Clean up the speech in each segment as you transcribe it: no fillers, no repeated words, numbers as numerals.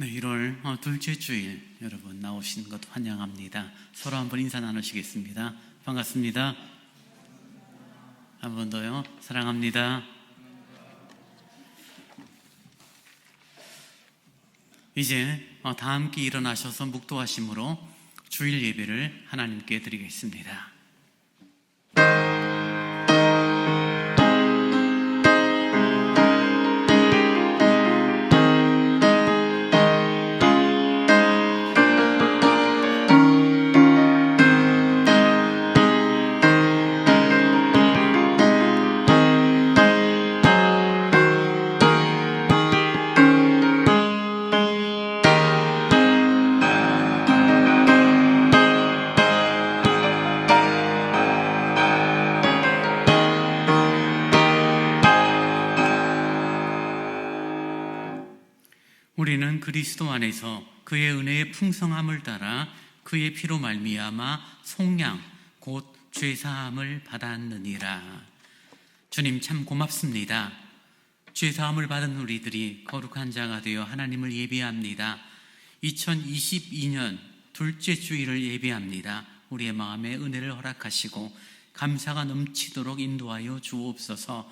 네, 1월 둘째 주일 여러분 나오신 것 환영합니다. 서로 한번 인사 나누시겠습니다. 반갑습니다. 한 번 더요. 사랑합니다. 이제 다 함께 일어나셔서 묵도하심으로 주일 예배를 하나님께 드리겠습니다. 우리는 그리스도 안에서 그의 은혜의 풍성함을 따라 그의 피로 말미암아 속량 곧 죄사함을 받았느니라. 주님 참 고맙습니다. 죄사함을 받은 우리들이 거룩한 자가 되어 하나님을 예배합니다. 2022년 둘째 주일을 예배합니다. 우리의 마음에 은혜를 허락하시고 감사가 넘치도록 인도하여 주옵소서.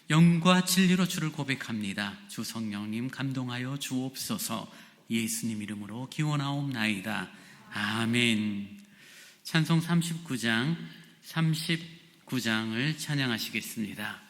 영과 진리로 주를 고백합니다. 주 성령님 감동하여 주옵소서. 예수님 이름으로 기원하옵나이다. 아멘. 찬송 39장을 찬양하시겠습니다.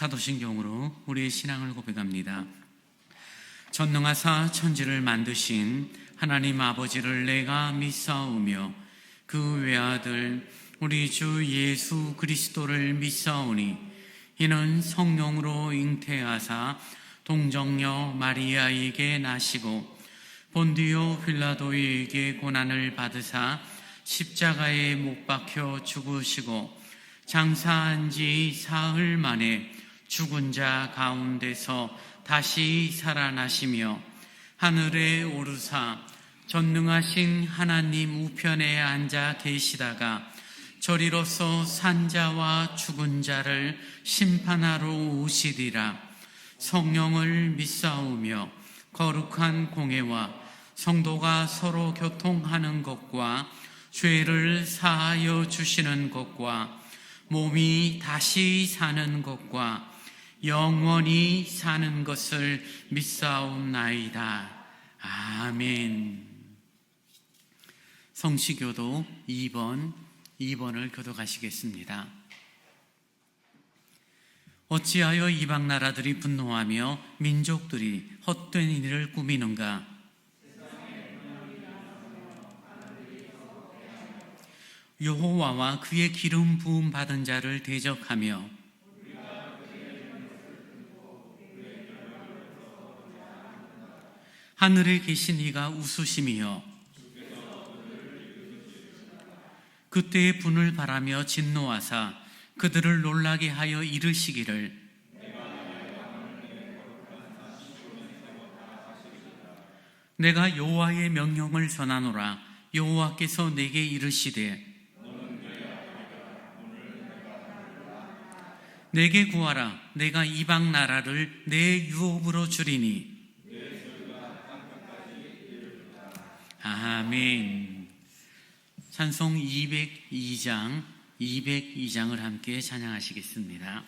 사도신경으로 우리의 신앙을 고백합니다. 전능하사 천지를 만드신 하나님 아버지를 내가 믿사오며 그 외아들 우리 주 예수 그리스도를 믿사오니 이는 성령으로 잉태하사 동정녀 마리아에게 나시고 본디오 빌라도에게 고난을 받으사 십자가에 못 박혀 죽으시고 장사한 지 사흘 만에 죽은 자 가운데서 다시 살아나시며 하늘에 오르사 전능하신 하나님 우편에 앉아 계시다가 저리로서 산자와 죽은 자를 심판하러 오시리라. 성령을 믿사오며 거룩한 공회와 성도가 서로 교통하는 것과 죄를 사하여 주시는 것과 몸이 다시 사는 것과 영원히 사는 것을 믿사옵나이다. 아멘. 성시교도 2번을 교독하시겠습니다. 어찌하여 이방 나라들이 분노하며 민족들이 헛된 일을 꾸미는가? 여호와와 그의 기름 부음 받은 자를 대적하며 하늘에 계신 이가 웃으심이여 그때의 분을 바라며 진노하사 그들을 놀라게 하여 이르시기를 내가 여호와의 명령을 전하노라. 여호와께서 내게 이르시되 내게 구하라. 내가 이방 나라를 내 유업으로 주리니. 아멘. 찬송 202장을 함께 찬양하시겠습니다.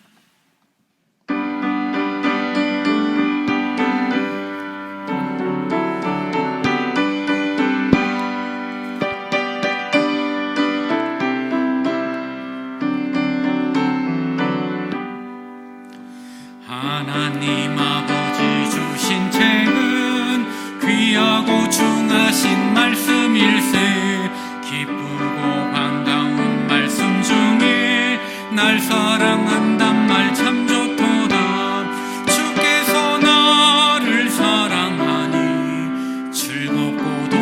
하나님 아버지 주신 책은 귀하고 중하신 말씀일세. 기쁘고 반가운 말씀 중에 날 사랑한단 말 참 좋도다. 주께서 나를 사랑하니 즐겁고도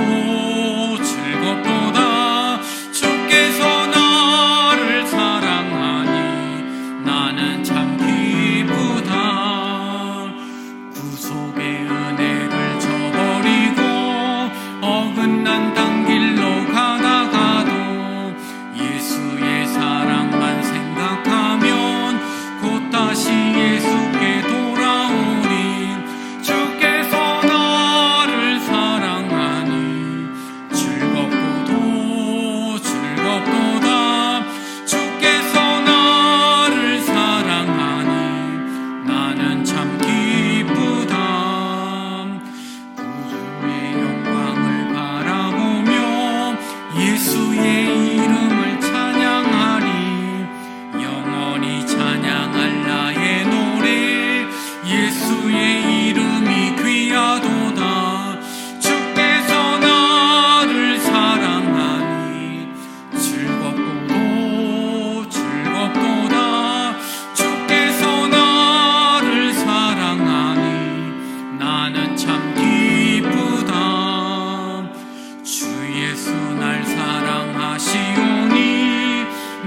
즐겁도다. 주께서 나를 사랑하니 나는 참 구속의 은혜를 저버리고 어긋난 딴 길로 가다가도 예수의 사랑만 생각하면 곧 다시 예수께 돌아오리. 주께서 나를 사랑하니 즐겁고도 즐겁도다. 주께서 나를 사랑하니 나는 참 기쁘다. 구주의 영광을 바라보며 예수의 이름을 찬양하리. 영원히 찬양할 나의 노래. 예수의 이름이 귀하도다. 주께서 나를 사랑하니 즐겁고도 즐겁도다. 주께서 나를 사랑하니 나는 참 기쁘다. 주 예수 날 사랑하시오니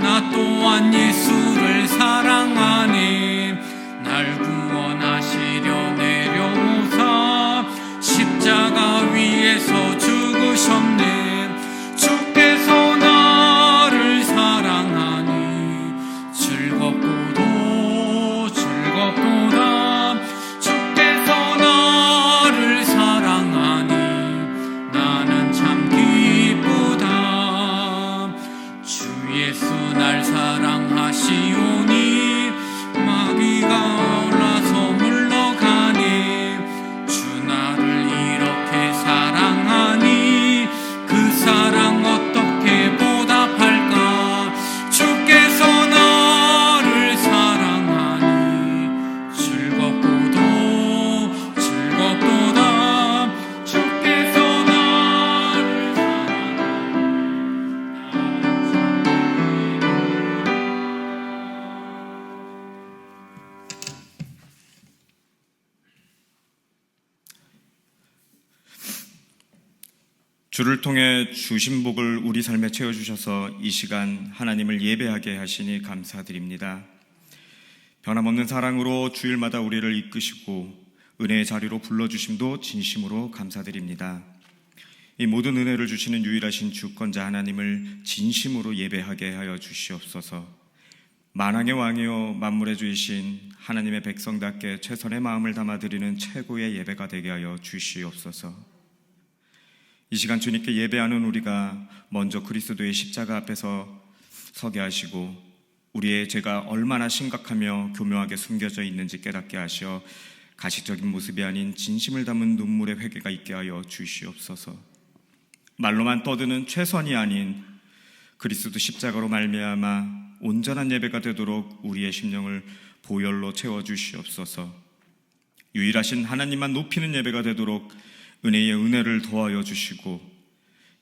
나 또한 예수를 사랑하네. 날 구원하시려 내려오사 십자가 위에서 죽으셨네. 주께서 나를 사랑하니 즐겁고도 즐겁도다. 주께서 나를 사랑하니 나는 참 기쁘다. 주 예수 날 사랑하시오니 마귀가 올라서 물러가네. 주 나를 이렇게 사랑하니 그 사랑 어떻게 보답할까. 주께서 나를 사랑하니 즐겁고도 즐겁도다. 주께서 나를 주를 통해 주신 복을 우리 삶에 채워주셔서 이 시간 하나님을 예배하게 하시니 감사드립니다. 변함없는 사랑으로 주일마다 우리를 이끄시고 은혜의 자리로 불러주심도 진심으로 감사드립니다. 이 모든 은혜를 주시는 유일하신 주권자 하나님을 진심으로 예배하게 하여 주시옵소서. 만왕의 왕이요 만물의 주이신 하나님의 백성답게 최선의 마음을 담아드리는 최고의 예배가 되게 하여 주시옵소서. 이 시간 주님께 예배하는 우리가 먼저 그리스도의 십자가 앞에서 서게 하시고 우리의 죄가 얼마나 심각하며 교묘하게 숨겨져 있는지 깨닫게 하시어 가식적인 모습이 아닌 진심을 담은 눈물의 회개가 있게 하여 주시옵소서. 말로만 떠드는 최선이 아닌 그리스도 십자가로 말미암아 온전한 예배가 되도록 우리의 심령을 보혈로 채워주시옵소서. 유일하신 하나님만 높이는 예배가 되도록 은혜의 은혜를 더하여 주시고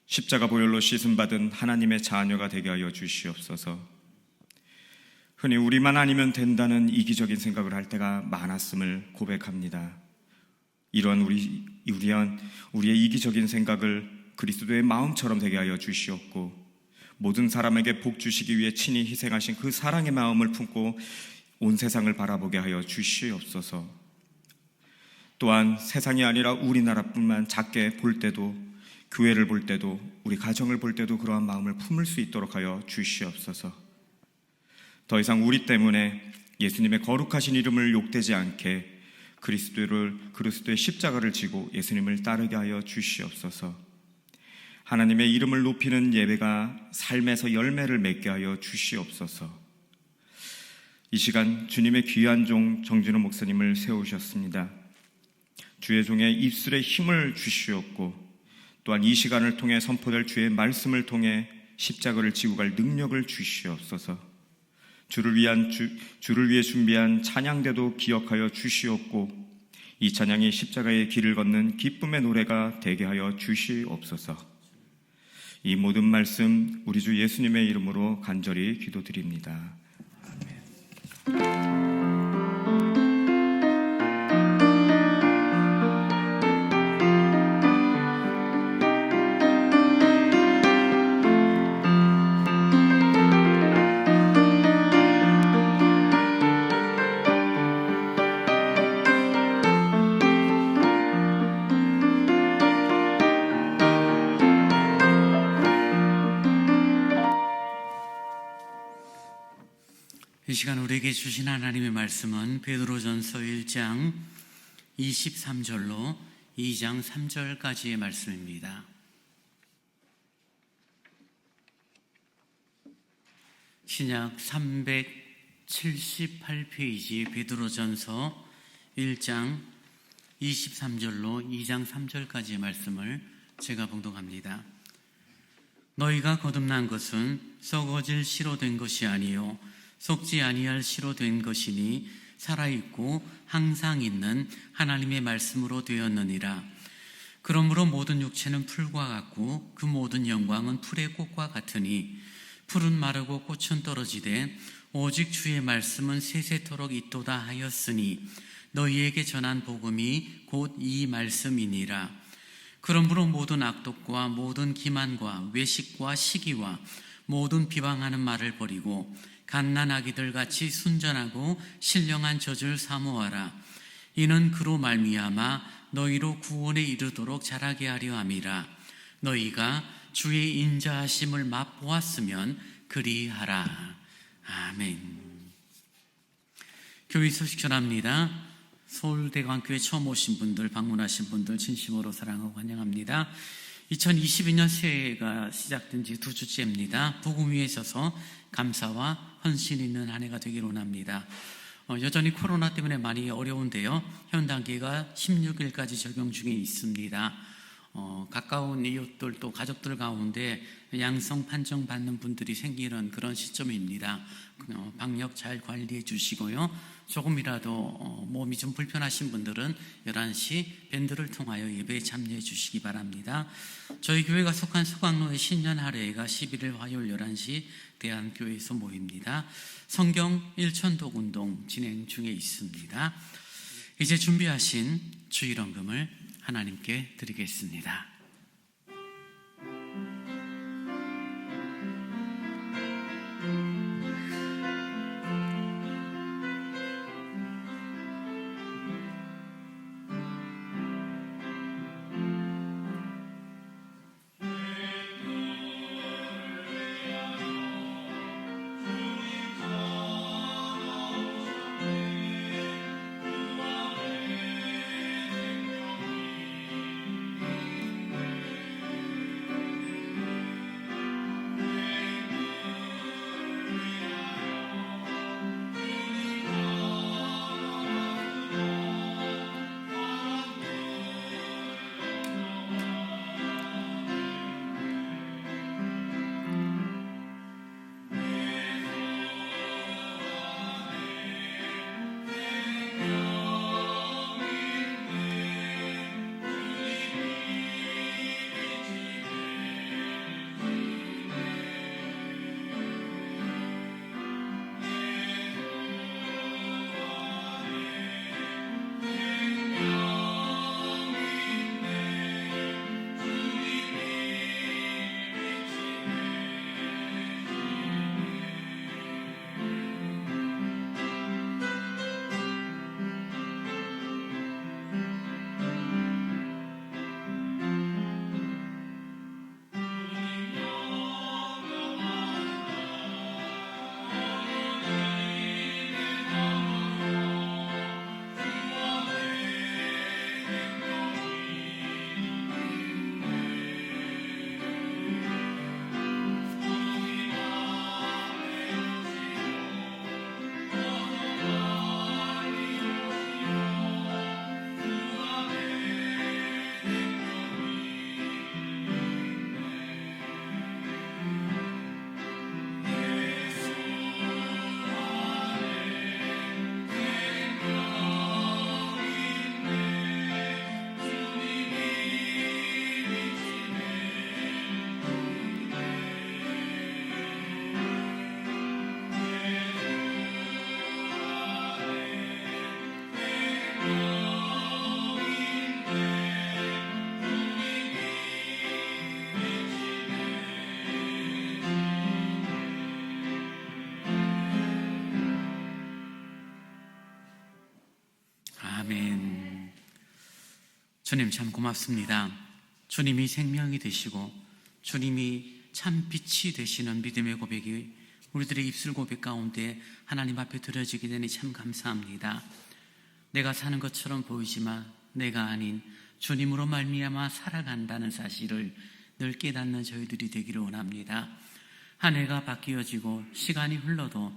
십자가 보혈로 씻음받은 하나님의 자녀가 되게 하여 주시옵소서. 흔히 우리만 아니면 된다는 이기적인 생각을 할 때가 많았음을 고백합니다. 이런 우리의 이기적인 생각을 그리스도의 마음처럼 되게 하여 주시옵고, 모든 사람에게 복 주시기 위해 친히 희생하신 그 사랑의 마음을 품고 온 세상을 바라보게 하여 주시옵소서. 또한 세상이 아니라 우리나라뿐만 작게 볼 때도, 교회를 볼 때도, 우리 가정을 볼 때도 그러한 마음을 품을 수 있도록 하여 주시옵소서. 더 이상 우리 때문에 예수님의 거룩하신 이름을 욕되지 않게 그리스도의 십자가를 지고 예수님을 따르게 하여 주시옵소서. 하나님의 이름을 높이는 예배가 삶에서 열매를 맺게 하여 주시옵소서. 이 시간 주님의 귀한 종 정진호 목사님을 세우셨습니다. 주의 종의 입술에 힘을 주시옵고, 또한 이 시간을 통해 선포될 주의 말씀을 통해 십자가를 지고 갈 능력을 주시옵소서. 주를 위해 준비한 찬양대도 기억하여 주시옵고, 이 찬양이 십자가의 길을 걷는 기쁨의 노래가 되게 하여 주시옵소서. 이 모든 말씀 우리 주 예수님의 이름으로 간절히 기도드립니다. 아멘. 이 시간 우리에게 주신 하나님의 말씀은 베드로전서 1장 23절로 2장 3절까지의 말씀입니다. 신약 378페이지 베드로전서 1장 23절로 2장 3절까지의 말씀을 제가 봉독합니다. 너희가 거듭난 것은 썩어질 씨로 된 것이 아니요 속지 아니할 씨로 된 것이니 살아있고 항상 있는 하나님의 말씀으로 되었느니라. 그러므로 모든 육체는 풀과 같고 그 모든 영광은 풀의 꽃과 같으니 풀은 마르고 꽃은 떨어지되 오직 주의 말씀은 세세토록 있도다 하였으니 너희에게 전한 복음이 곧 이 말씀이니라. 그러므로 모든 악독과 모든 기만과 외식과 시기와 모든 비방하는 말을 버리고 갓난아기들 같이 순전하고 신령한 젖을 사모하라. 이는 그로 말미암아 너희로 구원에 이르도록 자라게 하려 함이라. 너희가 주의 인자하심을 맛보았으면 그리하라. 아멘. 교회 소식 전합니다. 서울대광교회 처음 오신 분들, 방문하신 분들 진심으로 사랑하고 환영합니다. 2022년 새해가 시작된 지 2주째입니다. 복음 위에 서서 감사와 헌신 있는 한 해가 되기를 원합니다. 여전히 코로나 때문에 많이 어려운데요. 현 단계가 16일까지 적용 중에 있습니다. 가까운 이웃들 또 가족들 가운데 양성 판정 받는 분들이 생기는 그런 시점입니다. 방역 잘 관리해 주시고요. 조금이라도 몸이 좀 불편하신 분들은 11시 밴드를 통하여 예배에 참여해 주시기 바랍니다. 저희 교회가 속한 서강로의 신년 할애가 11일 화요일 11시 대한교회에서 모입니다. 성경 일천독운동 진행 중에 있습니다. 이제 준비하신 주일헌금을 하나님께 드리겠습니다. 주님 참 고맙습니다. 주님이 생명이 되시고 주님이 참 빛이 되시는 믿음의 고백이 우리들의 입술 고백 가운데 하나님 앞에 드려지게 되니 참 감사합니다. 내가 사는 것처럼 보이지만 내가 아닌 주님으로 말미암아 살아간다는 사실을 늘 깨닫는 저희들이 되기를 원합니다. 한 해가 바뀌어지고 시간이 흘러도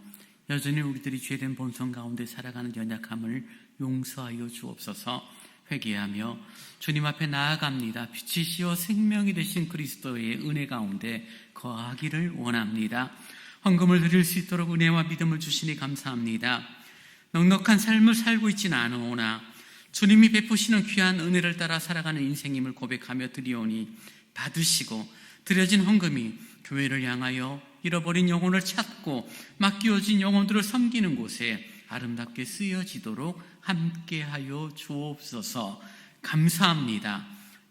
여전히 우리들이 죄된 본성 가운데 살아가는 연약함을 용서하여 주옵소서. 회개하며 주님 앞에 나아갑니다. 빛이시여 생명이 되신 그리스도의 은혜 가운데 거하기를 원합니다. 헌금을 드릴 수 있도록 은혜와 믿음을 주시니 감사합니다. 넉넉한 삶을 살고 있지는 않으나 주님이 베푸시는 귀한 은혜를 따라 살아가는 인생임을 고백하며 드리오니 받으시고 드려진 헌금이 교회를 향하여 잃어버린 영혼을 찾고 맡겨진 영혼들을 섬기는 곳에 아름답게 쓰여지도록 함께하여 주옵소서. 감사합니다.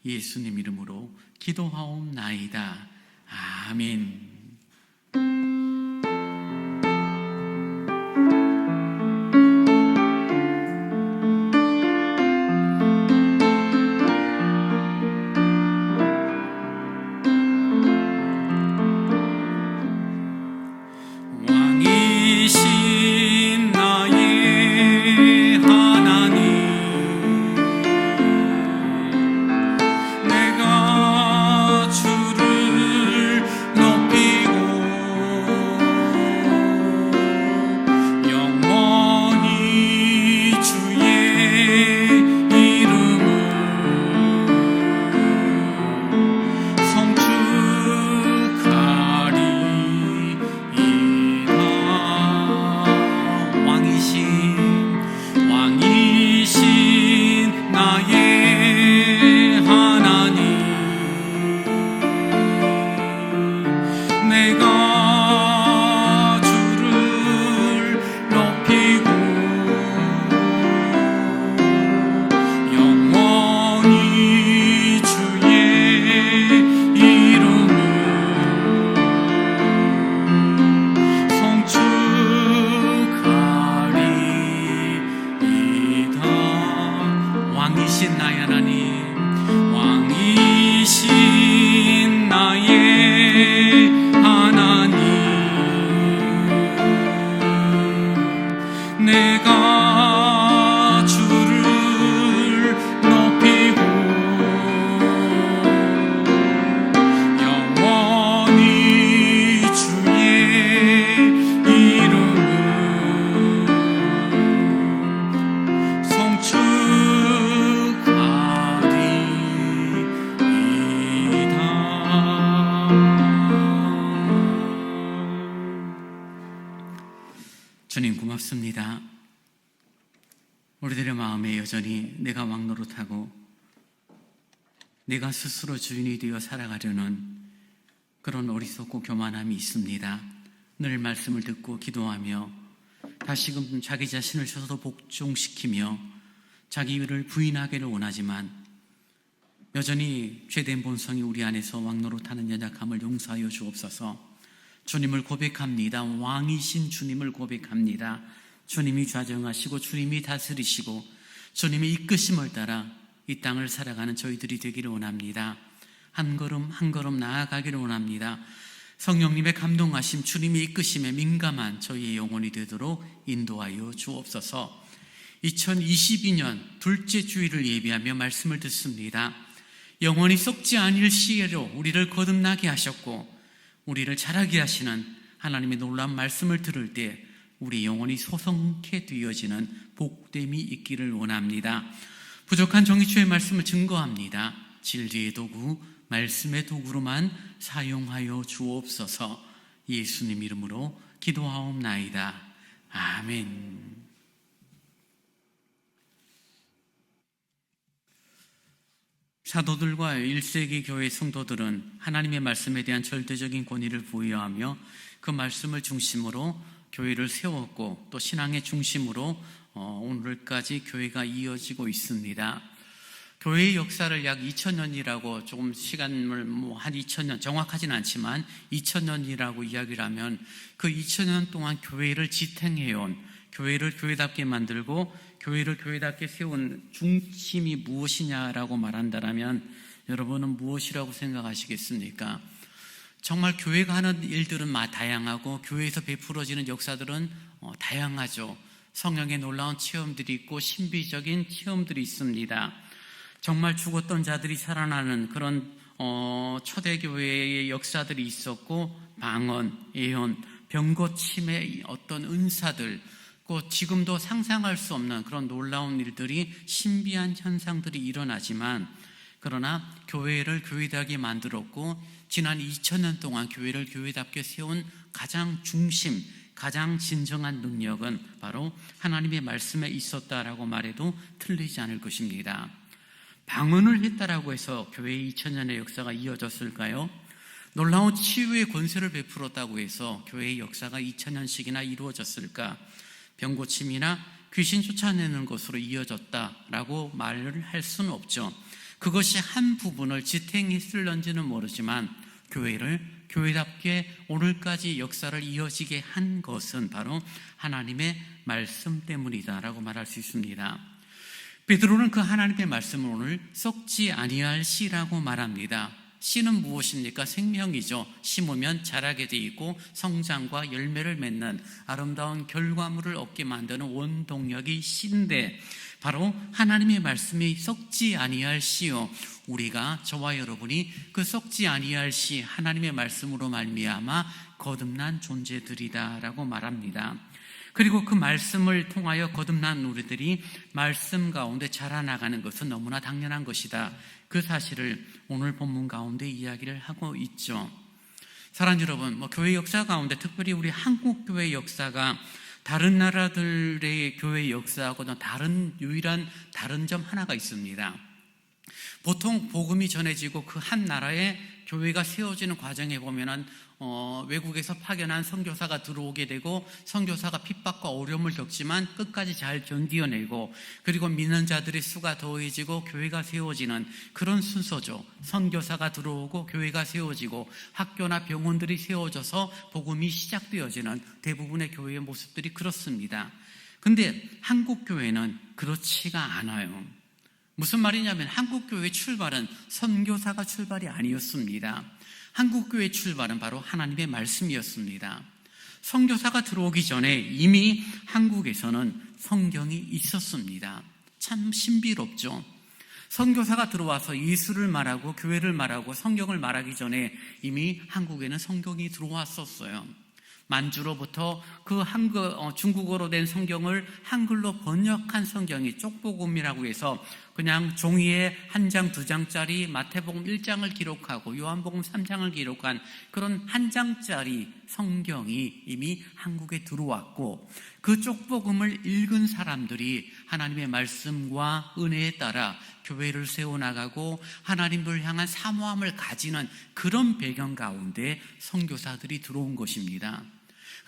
예수님 이름으로 기도하옵나이다. 아멘. 왕이신 나의 하나님, 내가 주를 높이고 영원히 주의 이름을 성축하리이다. 왕이신 나의 하나님, 내가 주를 높이고 영원히 주의 이름을 성축하리이다. 왕이신 나의 하나님, 왕이신 나의 하나님, 내가 주를 높이고 영원히 주의 이름을 성축하리이다. 주님 고맙습니다. 우리들의 마음에 여전히 내가 왕노릇하고 내가 스스로 주인이 되어 살아가려는 그런 어리석고 교만함이 있습니다. 늘 말씀을 듣고 기도하며 다시금 자기 자신을 스스로 복종시키며 자기 일을 부인하기를 원하지만 여전히 죄된 본성이 우리 안에서 왕노릇하는 연약함을 용서하여 주옵소서. 주님을 고백합니다. 왕이신 주님을 고백합니다. 주님이 좌정하시고 주님이 다스리시고 주님의 이끄심을 따라 이 땅을 살아가는 저희들이 되기를 원합니다. 한 걸음 한 걸음 나아가기를 원합니다. 성령님의 감동하심, 주님의 이끄심에 민감한 저희의 영혼이 되도록 인도하여 주옵소서. 2022년 둘째 주일을 예비하며 말씀을 듣습니다. 영원히 썩지 아니할 시혜로 우리를 거듭나게 하셨고 우리를 자라게 하시는 하나님의 놀라운 말씀을 들을 때 우리 영혼이 소성케 되어지는 복됨이 있기를 원합니다. 부족한 정의주의 말씀을 증거합니다. 진리의 도구, 말씀의 도구로만 사용하여 주옵소서. 예수님 이름으로 기도하옵나이다. 아멘. 사도들과 1세기 교회 성도들은 하나님의 말씀에 대한 절대적인 권위를 부여하며 그 말씀을 중심으로 교회를 세웠고 또 신앙의 중심으로 오늘까지 교회가 이어지고 있습니다. 교회의 역사를 약 2000년이라고 조금 시간을 한 2000년 정확하진 않지만 2000년이라고 이야기를 하면 그 2000년 동안 교회를 지탱해온 교회를 교회답게 만들고 교회를 교회답게 세운 중심이 무엇이냐라고 말한다면 여러분은 무엇이라고 생각하시겠습니까? 정말 교회가 하는 일들은 다양하고 교회에서 베풀어지는 역사들은 다양하죠. 성령의 놀라운 체험들이 있고 신비적인 체험들이 있습니다. 정말 죽었던 자들이 살아나는 그런 초대교회의 역사들이 있었고, 방언, 예언, 병고침의 어떤 은사들, 지금도 상상할 수 없는 그런 놀라운 일들이, 신비한 현상들이 일어나지만, 그러나 교회를 교회답게 만들었고 지난 2000년 동안 교회를 교회답게 세운 가장 중심, 가장 진정한 능력은 바로 하나님의 말씀에 있었다라고 말해도 틀리지 않을 것입니다. 방언을 했다라고 해서 교회의 2000년의 역사가 이어졌을까요? 놀라운 치유의 권세를 베풀었다고 해서 교회의 역사가 2000년씩이나 이루어졌을까? 병고침이나 귀신 쫓아내는 것으로 이어졌다라고 말을 할 수는 없죠. 그것이 한 부분을 지탱했을런지는 모르지만 교회를 교회답게 오늘까지 역사를 이어지게 한 것은 바로 하나님의 말씀 때문이다라고 말할 수 있습니다. 베드로는 그 하나님의 말씀을 오늘 썩지 아니할 씨라고 말합니다. 씨는 무엇입니까? 생명이죠. 심으면 자라게 돼 있고 성장과 열매를 맺는 아름다운 결과물을 얻게 만드는 원동력이 씨인데, 바로 하나님의 말씀이 썩지 아니할 씨요, 우리가, 저와 여러분이 그 썩지 아니할 씨 하나님의 말씀으로 말미암아 거듭난 존재들이다라고 말합니다. 그리고 그 말씀을 통하여 거듭난 우리들이 말씀 가운데 자라나가는 것은 너무나 당연한 것이다. 그 사실을 오늘 본문 가운데 이야기를 하고 있죠. 사랑하는 여러분, 교회 역사 가운데 특별히 우리 한국 교회 역사가 다른 나라들의 교회 역사하고는 유일한 다른 점 하나가 있습니다. 보통 복음이 전해지고 그 한 나라에 교회가 세워지는 과정에 보면은 외국에서 파견한 선교사가 들어오게 되고 선교사가 핍박과 어려움을 겪지만 끝까지 잘 견디어내고, 그리고 믿는 자들의 수가 더해지고 교회가 세워지는 그런 순서죠. 선교사가 들어오고 교회가 세워지고 학교나 병원들이 세워져서 복음이 시작되어지는 대부분의 교회의 모습들이 그렇습니다. 근데 한국 교회는 그렇지가 않아요. 무슨 말이냐면 한국 교회의 출발은 선교사가 출발이 아니었습니다. 한국 교회의 출발은 바로 하나님의 말씀이었습니다. 선교사가 들어오기 전에 이미 한국에서는 성경이 있었습니다. 참 신비롭죠. 선교사가 들어와서 예수를 말하고 교회를 말하고 성경을 말하기 전에 이미 한국에는 성경이 들어왔었어요. 만주로부터 그 중국어로 된 성경을 한글로 번역한 성경이 쪽복음이라고 해서 그냥 종이에 한 장, 두 장짜리 마태복음 1장을 기록하고 요한복음 3장을 기록한 그런 한 장짜리 성경이 이미 한국에 들어왔고, 그 쪽복음을 읽은 사람들이 하나님의 말씀과 은혜에 따라 교회를 세워나가고 하나님을 향한 사모함을 가지는 그런 배경 가운데 선교사들이 들어온 것입니다.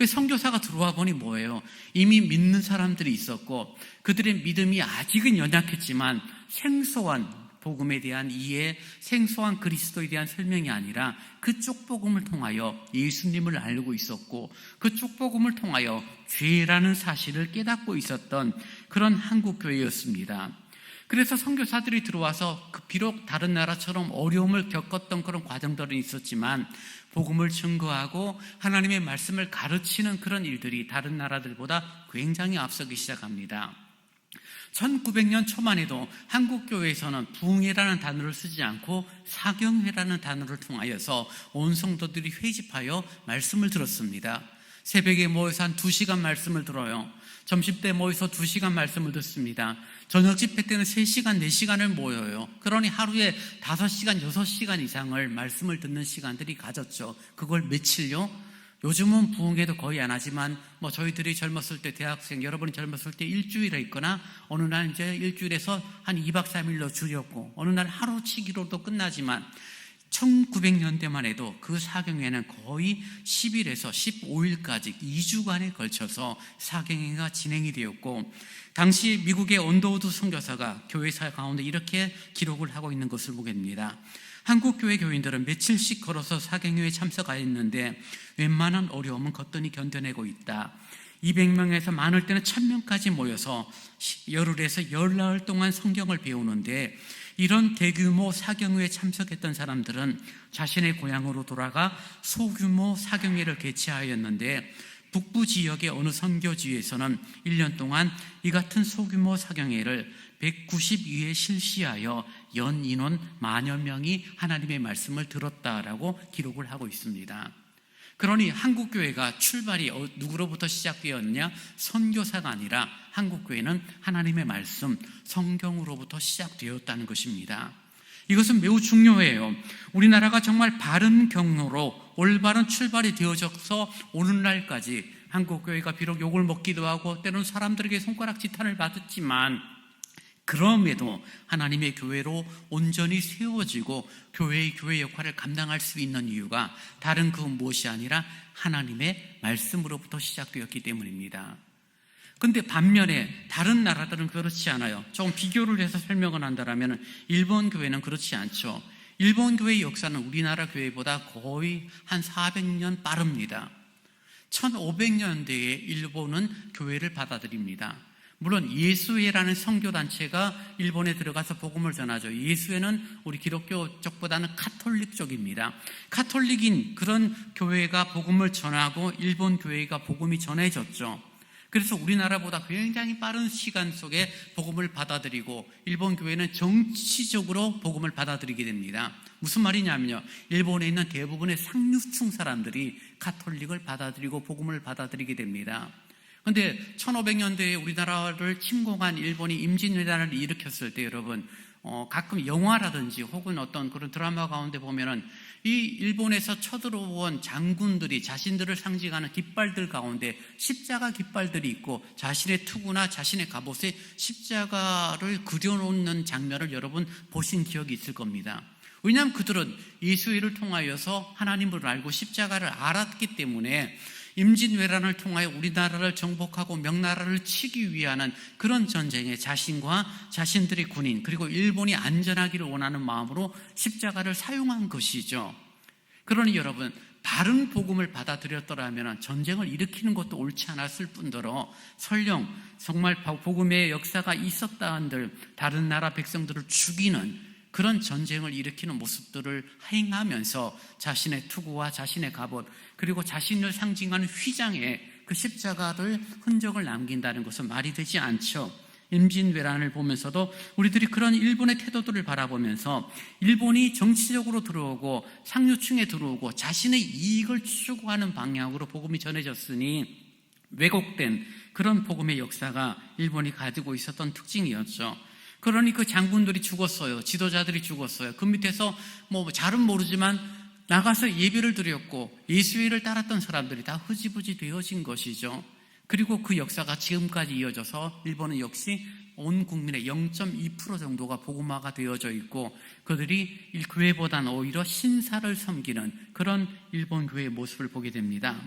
선교사가 들어와 보니 뭐예요? 이미 믿는 사람들이 있었고 그들의 믿음이 아직은 연약했지만 생소한 복음에 대한 이해, 생소한 그리스도에 대한 설명이 아니라 그쪽 복음을 통하여 예수님을 알고 있었고 그쪽 복음을 통하여 죄라는 사실을 깨닫고 있었던 그런 한국교회였습니다. 그래서 선교사들이 들어와서 비록 다른 나라처럼 어려움을 겪었던 그런 과정들은 있었지만 복음을 증거하고 하나님의 말씀을 가르치는 그런 일들이 다른 나라들보다 굉장히 앞서기 시작합니다. 1900년 초만 해도 한국교회에서는 부흥회라는 단어를 쓰지 않고 사경회라는 단어를 통하여서 온 성도들이 회집하여 말씀을 들었습니다. 새벽에 모여서 한 2시간 말씀을 들어요. 점심때 모여서 2시간 말씀을 듣습니다. 저녁 집회 때는 3시간, 4시간을 모여요. 그러니 하루에 5시간, 6시간 이상을 말씀을 듣는 시간들이 가졌죠. 그걸 며칠요? 요즘은 부흥회도 거의 안 하지만 저희들이 젊었을 때, 대학생 여러분이 젊었을 때 일주일에 있거나 어느 날 이제 일주일에서 한 2박 3일로 줄였고 어느 날 하루치기로도 끝나지만 1900년대만 해도 그 사경회는 거의 10일에서 15일까지 2주간에 걸쳐서 사경회가 진행이 되었고, 당시 미국의 언더우드 선교사가 교회사 가운데 이렇게 기록을 하고 있는 것을 보게 됩니다. 한국교회 교인들은 며칠씩 걸어서 사경회에 참석하였는데 웬만한 어려움은 거뜬히 견뎌내고 있다. 200명에서 많을 때는 1000명까지 모여서 열흘에서 열나흘 동안 성경을 배우는데, 이런 대규모 사경회에 참석했던 사람들은 자신의 고향으로 돌아가 소규모 사경회를 개최하였는데, 북부 지역의 어느 선교지에서는 1년 동안 이 같은 소규모 사경회를 192회 실시하여 연 인원 10,000여 명이 하나님의 말씀을 들었다라고 기록을 하고 있습니다. 그러니 한국교회가 출발이 누구로부터 시작되었느냐? 선교사가 아니라 한국교회는 하나님의 말씀, 성경으로부터 시작되었다는 것입니다. 이것은 매우 중요해요. 우리나라가 정말 바른 경로로 올바른 출발이 되어져서 오늘날까지 한국교회가 비록 욕을 먹기도 하고 때로는 사람들에게 손가락 지탄을 받았지만, 그럼에도 하나님의 교회로 온전히 세워지고 교회의 교회 역할을 감당할 수 있는 이유가 다른 그 무엇이 아니라 하나님의 말씀으로부터 시작되었기 때문입니다. 그런데 반면에 다른 나라들은 그렇지 않아요. 조금 비교를 해서 설명을 한다면 일본 교회는 그렇지 않죠. 일본 교회의 역사는 우리나라 교회보다 거의 한 400년 빠릅니다. 1500년대에 일본은 교회를 받아들입니다. 물론 예수회라는 선교단체가 일본에 들어가서 복음을 전하죠. 예수회는 우리 기독교 쪽보다는 카톨릭 쪽입니다. 카톨릭인 그런 교회가 복음을 전하고 일본 교회가 복음이 전해졌죠. 그래서 우리나라보다 굉장히 빠른 시간 속에 복음을 받아들이고 일본 교회는 정치적으로 복음을 받아들이게 됩니다. 무슨 말이냐면요, 일본에 있는 대부분의 상류층 사람들이 카톨릭을 받아들이고 복음을 받아들이게 됩니다. 그런데 1500년대에 우리나라를 침공한 일본이 임진왜란을 일으켰을 때 여러분, 가끔 영화라든지 혹은 어떤 그런 드라마 가운데 보면은 이 일본에서 쳐들어온 장군들이 자신들을 상징하는 깃발들 가운데 십자가 깃발들이 있고 자신의 투구나 자신의 갑옷에 십자가를 그려놓는 장면을 여러분 보신 기억이 있을 겁니다. 왜냐하면 그들은 예수회를 통하여서 하나님을 알고 십자가를 알았기 때문에 임진왜란을 통하여 우리나라를 정복하고 명나라를 치기 위한 그런 전쟁에 자신과 자신들의 군인 그리고 일본이 안전하기를 원하는 마음으로 십자가를 사용한 것이죠. 그러니 여러분, 바른 복음을 받아들였더라면 전쟁을 일으키는 것도 옳지 않았을 뿐더러 설령 정말 복음의 역사가 있었다 한들 다른 나라 백성들을 죽이는 그런 전쟁을 일으키는 모습들을 행하면서 자신의 투구와 자신의 갑옷 그리고 자신을 상징하는 휘장에 그 십자가를 흔적을 남긴다는 것은 말이 되지 않죠. 임진왜란을 보면서도 우리들이 그런 일본의 태도들을 바라보면서 일본이 정치적으로 들어오고 상류층에 들어오고 자신의 이익을 추구하는 방향으로 복음이 전해졌으니 왜곡된 그런 복음의 역사가 일본이 가지고 있었던 특징이었죠. 그러니 그 장군들이 죽었어요. 지도자들이 죽었어요. 그 밑에서 잘은 모르지만 나가서 예배를 드렸고 예수회를 따랐던 사람들이 다 흐지부지 되어진 것이죠. 그리고 그 역사가 지금까지 이어져서 일본은 역시 온 국민의 0.2% 정도가 복음화가 되어져 있고 그들이 교회보다는 오히려 신사를 섬기는 그런 일본 교회의 모습을 보게 됩니다.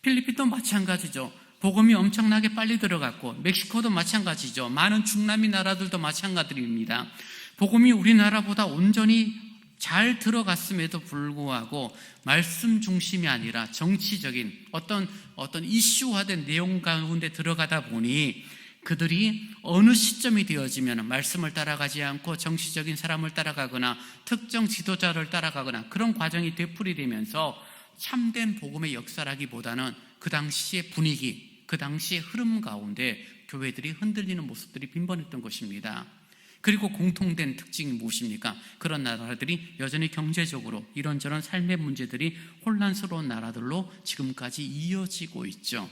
필리핀도 마찬가지죠. 복음이 엄청나게 빨리 들어갔고 멕시코도 마찬가지죠. 많은 중남미 나라들도 마찬가지입니다. 복음이 우리나라보다 온전히 잘 들어갔음에도 불구하고 말씀 중심이 아니라 정치적인 어떤 이슈화된 내용 가운데 들어가다 보니 그들이 어느 시점이 되어지면 말씀을 따라가지 않고 정치적인 사람을 따라가거나 특정 지도자를 따라가거나 그런 과정이 되풀이되면서 참된 복음의 역사라기보다는 그 당시의 분위기, 그 당시의 흐름 가운데 교회들이 흔들리는 모습들이 빈번했던 것입니다. 그리고 공통된 특징이 무엇입니까? 그런 나라들이 여전히 경제적으로 이런저런 삶의 문제들이 혼란스러운 나라들로 지금까지 이어지고 있죠.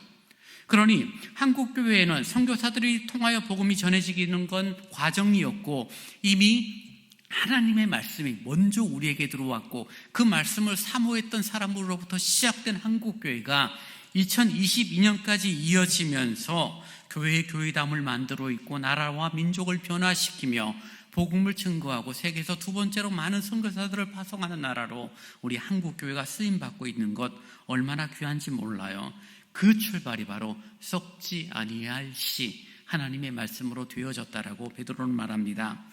그러니 한국교회에는 선교사들이 통하여 복음이 전해지는 건 과정이었고 이미 하나님의 말씀이 먼저 우리에게 들어왔고 그 말씀을 사모했던 사람으로부터 시작된 한국교회가 2022년까지 이어지면서 교회의 교회담을 만들어 있고 나라와 민족을 변화시키며 복음을 증거하고 세계에서 두 번째로 많은 선교사들을 파송하는 나라로 우리 한국교회가 쓰임받고 있는 것 얼마나 귀한지 몰라요. 그 출발이 바로 썩지 아니할 씨 하나님의 말씀으로 되어졌다라고 베드로는 말합니다.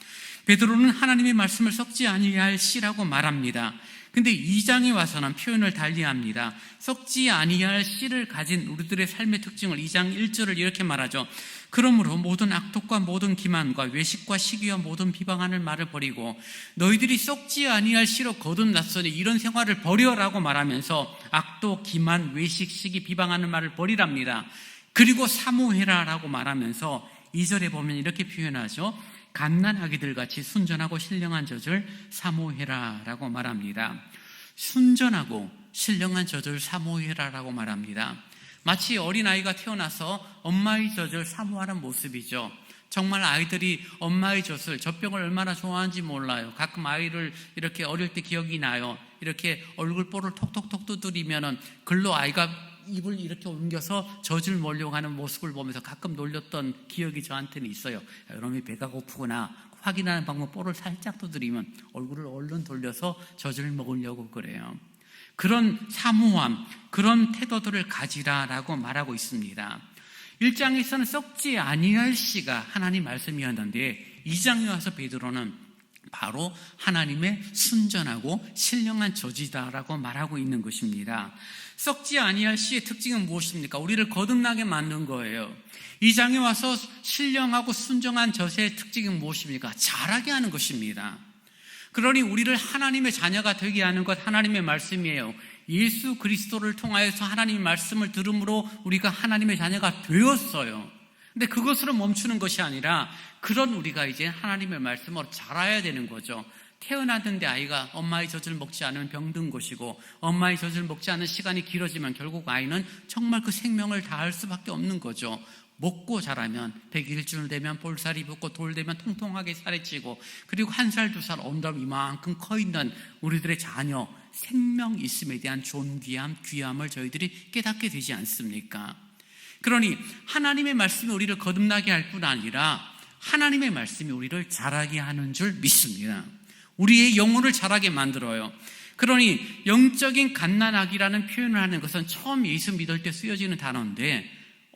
베드로는 하나님의 말씀을 썩지 아니할 씨라고 말합니다. 근데 2장에 와서는 표현을 달리합니다. 썩지 아니할 씨를 가진 우리들의 삶의 특징을 2장 1절을 이렇게 말하죠. 그러므로 모든 악독과 모든 기만과 외식과 시기와 모든 비방하는 말을 버리고 너희들이 썩지 아니할 씨로 거듭났으니 이런 생활을 버려라고 말하면서 악독, 기만, 외식, 시기, 비방하는 말을 버리랍니다. 그리고 사모해라라고 말하면서 2절에 보면 이렇게 표현하죠. 갓난아기들 같이 순전하고 신령한 젖을 사모해라라고 말합니다. 순전하고 신령한 젖을 사모해라라고 말합니다. 마치 어린아이가 태어나서 엄마의 젖을 사모하는 모습이죠. 정말 아이들이 엄마의 젖을, 젖병을 얼마나 좋아하는지 몰라요. 가끔 아이를 이렇게 어릴 때 기억이 나요. 이렇게 얼굴볼을 톡톡톡 두드리면은 글로 아이가 입을 이렇게 옮겨서 젖을 먹으려고 하는 모습을 보면서 가끔 놀렸던 기억이 저한테는 있어요. 여러분이 배가 고프구나 확인하는 방법, 볼을 살짝 두드리면 얼굴을 얼른 돌려서 젖을 먹으려고 그래요. 그런 사모함, 그런 태도들을 가지라라고 말하고 있습니다. 1장에서는 썩지 아니할 씨가 하나님 말씀이었는데 2장에 와서 베드로는 바로 하나님의 순전하고 신령한 젖이다라고 말하고 있는 것입니다. 썩지 아니할 씨의 특징은 무엇입니까? 우리를 거듭나게 만든 거예요. 2장에 와서 신령하고 순정한 젖의 특징이 무엇입니까? 자라게 하는 것입니다. 그러니 우리를 하나님의 자녀가 되게 하는 것 하나님의 말씀이에요. 예수 그리스도를 통하여서 하나님의 말씀을 들음으로 우리가 하나님의 자녀가 되었어요. 근데 그것으로 멈추는 것이 아니라 그런 우리가 이제 하나님의 말씀으로 자라야 되는 거죠. 태어났는데 아이가 엄마의 젖을 먹지 않으면 병든 것이고 엄마의 젖을 먹지 않는 시간이 길어지면 결국 아이는 정말 그 생명을 다할 수밖에 없는 거죠. 먹고 자라면 100일쯤 되면 볼살이 붙고 돌 되면 통통하게 살이 찌고 그리고 1살, 2살 언덕 이만큼 커 있는 우리들의 자녀 생명 있음에 대한 존귀함, 귀함을 저희들이 깨닫게 되지 않습니까? 그러니 하나님의 말씀이 우리를 거듭나게 할 뿐 아니라 하나님의 말씀이 우리를 자라게 하는 줄 믿습니다. 우리의 영혼을 자라게 만들어요. 그러니 영적인 갓난아기라는 표현을 하는 것은 처음 예수 믿을 때 쓰여지는 단어인데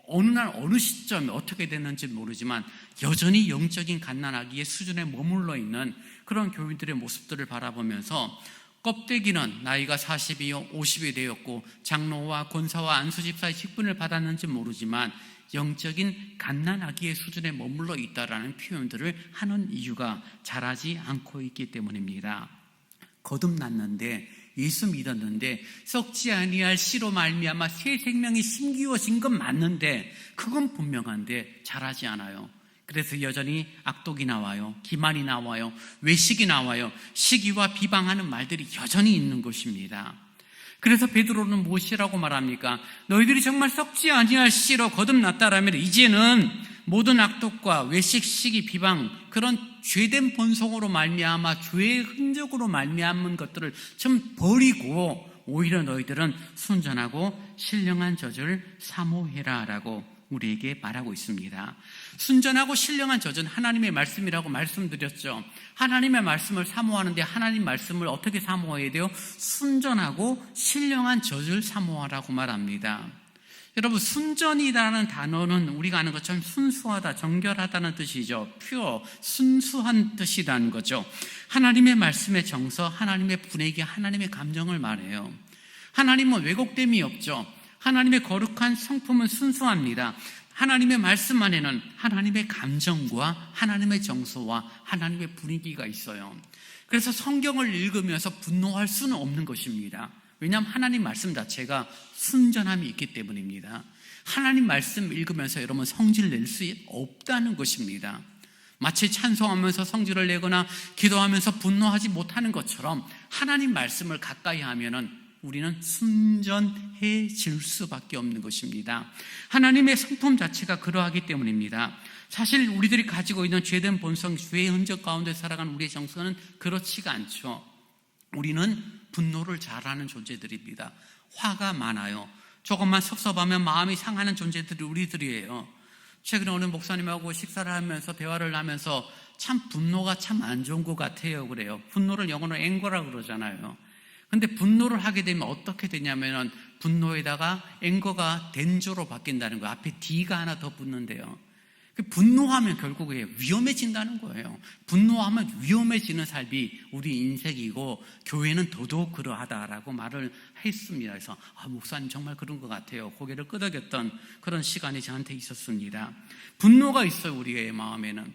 어느 날 어느 시점에 어떻게 됐는지 모르지만 여전히 영적인 갓난아기의 수준에 머물러 있는 그런 교인들의 모습들을 바라보면서 껍데기는 나이가 40이요 50이 되었고 장로와 권사와 안수집사의 직분을 받았는지 모르지만 영적인 갓난아기의 수준에 머물러 있다라는 표현들을 하는 이유가 자라지 않고 있기 때문입니다. 거듭났는데 예수 믿었는데 썩지 아니할 씨로 말미암아 새 생명이 심기워진 건 맞는데 그건 분명한데 자라지 않아요. 그래서 여전히 악독이 나와요. 기만이 나와요. 외식이 나와요. 시기와 비방하는 말들이 여전히 있는 것입니다. 그래서 베드로는 무엇이라고 말합니까? 너희들이 정말 썩지 아니할 씨로 거듭났다라면 이제는 모든 악독과 외식, 시기, 비방 그런 죄된 본성으로 말미암아 죄의 흔적으로 말미암은 것들을 좀 버리고 오히려 너희들은 순전하고 신령한 젖을 사모해라라고 우리에게 말하고 있습니다. 순전하고 신령한 젖은 하나님의 말씀이라고 말씀드렸죠. 하나님의 말씀을 사모하는데 하나님 말씀을 어떻게 사모해야 돼요? 순전하고 신령한 젖을 사모하라고 말합니다. 여러분, 순전이라는 단어는 우리가 아는 것처럼 순수하다, 정결하다는 뜻이죠. 퓨어, 순수한 뜻이라는 거죠. 하나님의 말씀의 정서, 하나님의 분위기, 하나님의 감정을 말해요. 하나님은 왜곡됨이 없죠. 하나님의 거룩한 성품은 순수합니다. 하나님의 말씀 안에는 하나님의 감정과 하나님의 정서와 하나님의 분위기가 있어요. 그래서 성경을 읽으면서 분노할 수는 없는 것입니다. 왜냐하면 하나님 말씀 자체가 순전함이 있기 때문입니다. 하나님 말씀 읽으면서 여러분 성질 낼 수 없다는 것입니다. 마치 찬송하면서 성질을 내거나 기도하면서 분노하지 못하는 것처럼 하나님 말씀을 가까이 하면은 우리는 순전해질 수밖에 없는 것입니다. 하나님의 성품 자체가 그러하기 때문입니다. 사실 우리들이 가지고 있는 죄된 본성, 죄의 흔적 가운데 살아가는 우리의 정서는 그렇지가 않죠. 우리는 분노를 잘하는 존재들입니다. 화가 많아요. 조금만 섭섭하면 마음이 상하는 존재들이 우리들이에요. 최근에 어느 목사님하고 식사를 하면서 대화를 하면서 참 분노가 참 안 좋은 것 같아요. 그래요. 분노를 영어로 앵거라고 그러잖아요. 근데 분노를 하게 되면 어떻게 되냐면은 분노에다가 앵거가 된조로 바뀐다는 거예요. 앞에 D가 하나 더 붙는데요. 분노하면 결국에 위험해진다는 거예요. 분노하면 위험해지는 삶이 우리 인생이고 교회는 더더욱 그러하다라고 말을 했습니다. 그래서 목사님 정말 그런 것 같아요. 고개를 끄덕였던 그런 시간이 저한테 있었습니다. 분노가 있어요. 우리의 마음에는.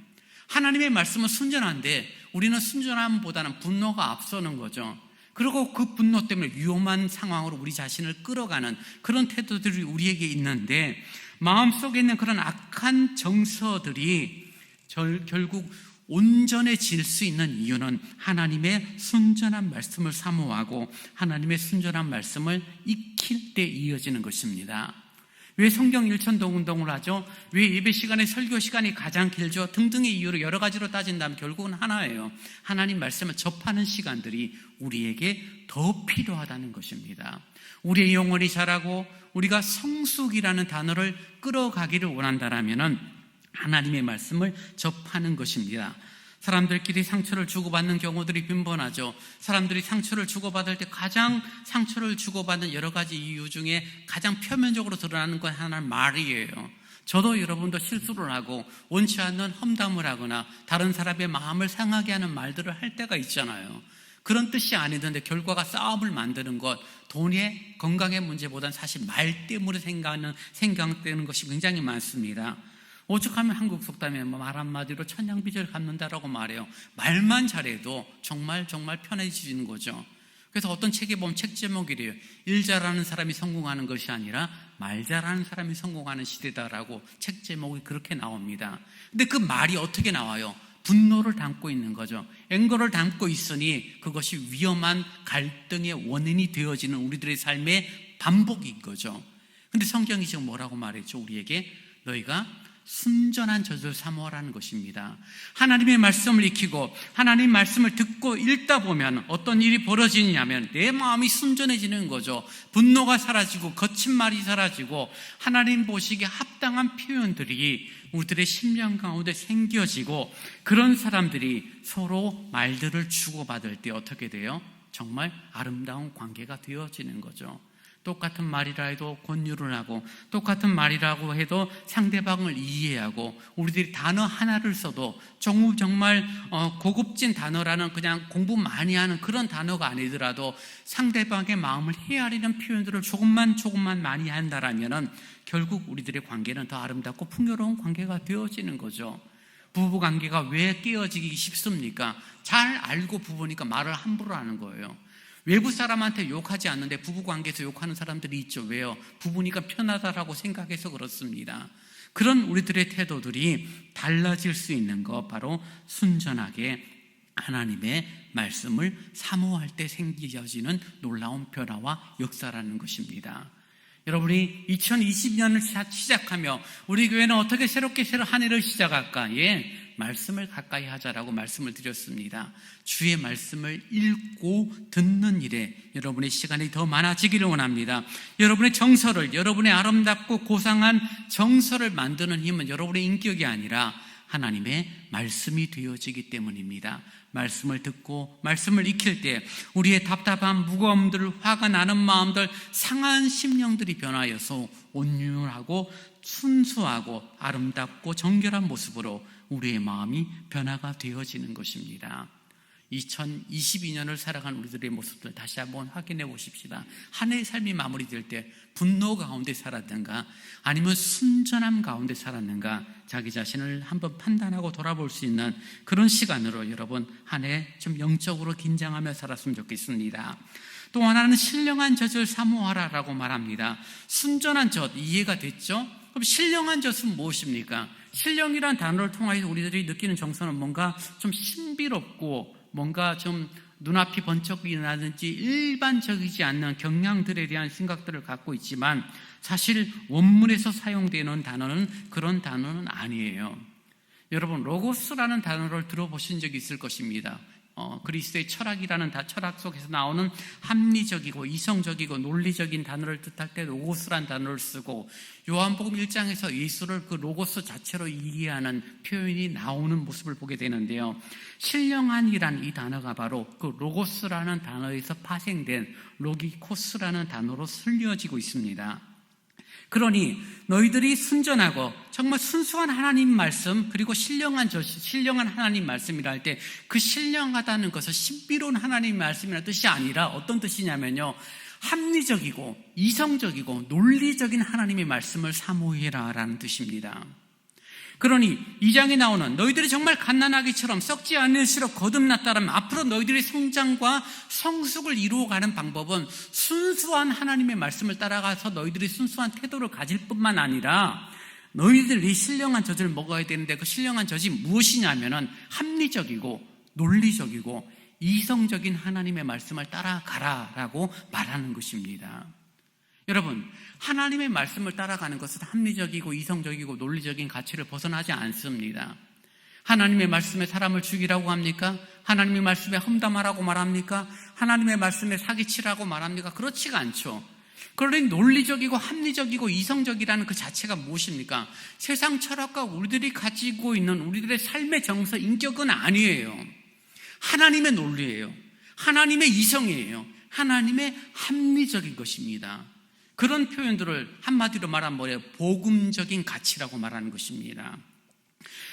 하나님의 말씀은 순전한데 우리는 순전함보다는 분노가 앞서는 거죠. 그리고 그 분노 때문에 위험한 상황으로 우리 자신을 끌어가는 그런 태도들이 우리에게 있는데, 마음속에 있는 그런 악한 정서들이 결국 온전해질 수 있는 이유는 하나님의 순전한 말씀을 사모하고 하나님의 순전한 말씀을 익힐 때 이어지는 것입니다. 왜 성경 일천동운동을 하죠? 왜 예배 시간에 설교 시간이 가장 길죠? 등등의 이유로 여러 가지로 따진다면 결국은 하나예요. 하나님 말씀을 접하는 시간들이 우리에게 더 필요하다는 것입니다. 우리의 영혼이 자라고 우리가 성숙이라는 단어를 끌어가기를 원한다면 하나님의 말씀을 접하는 것입니다. 사람들끼리 상처를 주고받는 경우들이 빈번하죠. 사람들이 상처를 주고받을 때 가장 상처를 주고받는 여러 가지 이유 중에 가장 표면적으로 드러나는 건 하나는 말이에요. 저도 여러분도 실수를 하고 원치 않는 험담을 하거나 다른 사람의 마음을 상하게 하는 말들을 할 때가 있잖아요. 그런 뜻이 아니던데 결과가 싸움을 만드는 것, 돈의 건강의 문제보다는 사실 말 때문에 생각되는 것이 굉장히 많습니다. 오죽하면 한국 속담에 말 한마디로 천냥빚을 갚는다라고 말해요. 말만 잘해도 정말 편해지는 거죠. 그래서 어떤 책에 보면 책 제목이래요. 일 잘하는 사람이 성공하는 것이 아니라 말 잘하는 사람이 성공하는 시대다라고 책 제목이 그렇게 나옵니다. 근데 그 말이 어떻게 나와요? 분노를 담고 있는 거죠. 앵거를 담고 있으니 그것이 위험한 갈등의 원인이 되어지는 우리들의 삶의 반복인 거죠. 근데 성경이 지금 뭐라고 말했죠? 우리에게 너희가 순전한 젖을 사모하라는 것입니다. 하나님의 말씀을 익히고 하나님 말씀을 듣고 읽다 보면 어떤 일이 벌어지냐면 내 마음이 순전해지는 거죠. 분노가 사라지고 거친 말이 사라지고 하나님 보시기에 합당한 표현들이 우리들의 심령 가운데 생겨지고, 그런 사람들이 서로 말들을 주고받을 때 어떻게 돼요? 정말 아름다운 관계가 되어지는 거죠. 똑같은 말이라 해도 권유를 하고 똑같은 말이라고 해도 상대방을 이해하고, 우리들이 단어 하나를 써도 정말 고급진 단어라는 그냥 공부 많이 하는 그런 단어가 아니더라도 상대방의 마음을 헤아리는 표현들을 조금만 많이 한다라면은 결국 우리들의 관계는 더 아름답고 풍요로운 관계가 되어지는 거죠. 부부 관계가 왜 깨어지기 쉽습니까? 잘 알고 부부니까 말을 함부로 하는 거예요. 외부 사람한테 욕하지 않는데 부부관계에서 욕하는 사람들이 있죠. 왜요? 부부니까 편하다라고 생각해서 그렇습니다. 그런 우리들의 태도들이 달라질 수 있는 것, 바로 순전하게 하나님의 말씀을 사모할 때 생겨지는 놀라운 변화와 역사라는 것입니다. 여러분이 2020년을 시작하며 우리 교회는 어떻게 새롭게 한 해를 시작할까? 말씀을 가까이 하자라고 말씀을 드렸습니다. 주의 말씀을 읽고 듣는 일에 여러분의 시간이 더 많아지기를 원합니다. 여러분의 정서를, 여러분의 아름답고 고상한 정서를 만드는 힘은 여러분의 인격이 아니라 하나님의 말씀이 되어지기 때문입니다. 말씀을 듣고 말씀을 익힐 때 우리의 답답한 무거움들, 화가 나는 마음들, 상한 심령들이 변하여서 온유하고 순수하고 아름답고 정결한 모습으로 우리의 마음이 변화가 되어지는 것입니다. 2022년을 살아간 우리들의 모습들 다시 한번 확인해 보십시다. 한 해의 삶이 마무리될 때 분노 가운데 살았는가, 아니면 순전함 가운데 살았는가, 자기 자신을 한번 판단하고 돌아볼 수 있는 그런 시간으로 여러분 한 해 좀 영적으로 긴장하며 살았으면 좋겠습니다. 또 하나는 신령한 젖을 사모하라라고 말합니다. 순전한 젖, 이해가 됐죠? 그럼 신령한 젖은 무엇입니까? 신령이란 단어를 통해서 우리들이 느끼는 정서는 뭔가 좀 신비롭고 뭔가 좀 눈앞이 번쩍이 나든지 일반적이지 않는 경향들에 대한 생각들을 갖고 있지만, 사실 원문에서 사용되는 단어는 그런 단어는 아니에요. 여러분, 로고스라는 단어를 들어보신 적이 있을 것입니다. 그리스도의 철학이라는 철학 속에서 나오는 합리적이고 이성적이고 논리적인 단어를 뜻할 때 로고스라는 단어를 쓰고, 요한복음 1장에서 예수를 그 로고스 자체로 이해하는 표현이 나오는 모습을 보게 되는데요. 신령한이란 이 단어가 바로 그 로고스라는 단어에서 파생된 로기코스라는 단어로 쓸려지고 있습니다. 그러니 너희들이 순전하고 정말 순수한 하나님 말씀, 그리고 신령한 하나님 말씀이라 할 때 그 신령하다는 것은 신비로운 하나님 말씀이라는 뜻이 아니라 어떤 뜻이냐면요, 합리적이고 이성적이고 논리적인 하나님의 말씀을 사모해라 라는 뜻입니다. 그러니 2장에 나오는 너희들이 정말 갓난아기처럼 썩지 않을수록 거듭났다면 앞으로 너희들의 성장과 성숙을 이루어가는 방법은 순수한 하나님의 말씀을 따라가서 너희들이 순수한 태도를 가질 뿐만 아니라 너희들이 신령한 젖을 먹어야 되는데 그 신령한 젖이 무엇이냐면은 합리적이고 논리적이고 이성적인 하나님의 말씀을 따라가라라고 말하는 것입니다. 여러분, 하나님의 말씀을 따라가는 것은 합리적이고 이성적이고 논리적인 가치를 벗어나지 않습니다. 하나님의 말씀에 사람을 죽이라고 합니까? 하나님의 말씀에 험담하라고 말합니까? 하나님의 말씀에 사기치라고 말합니까? 그렇지가 않죠. 그러니 논리적이고 합리적이고 이성적이라는 그 자체가 무엇입니까? 세상 철학과 우리들이 가지고 있는 우리들의 삶의 정서, 인격은 아니에요. 하나님의 논리예요. 하나님의 이성이에요. 하나님의 합리적인 것입니다. 그런 표현들을 한마디로 말하면 뭐예요? 복음적인 가치라고 말하는 것입니다.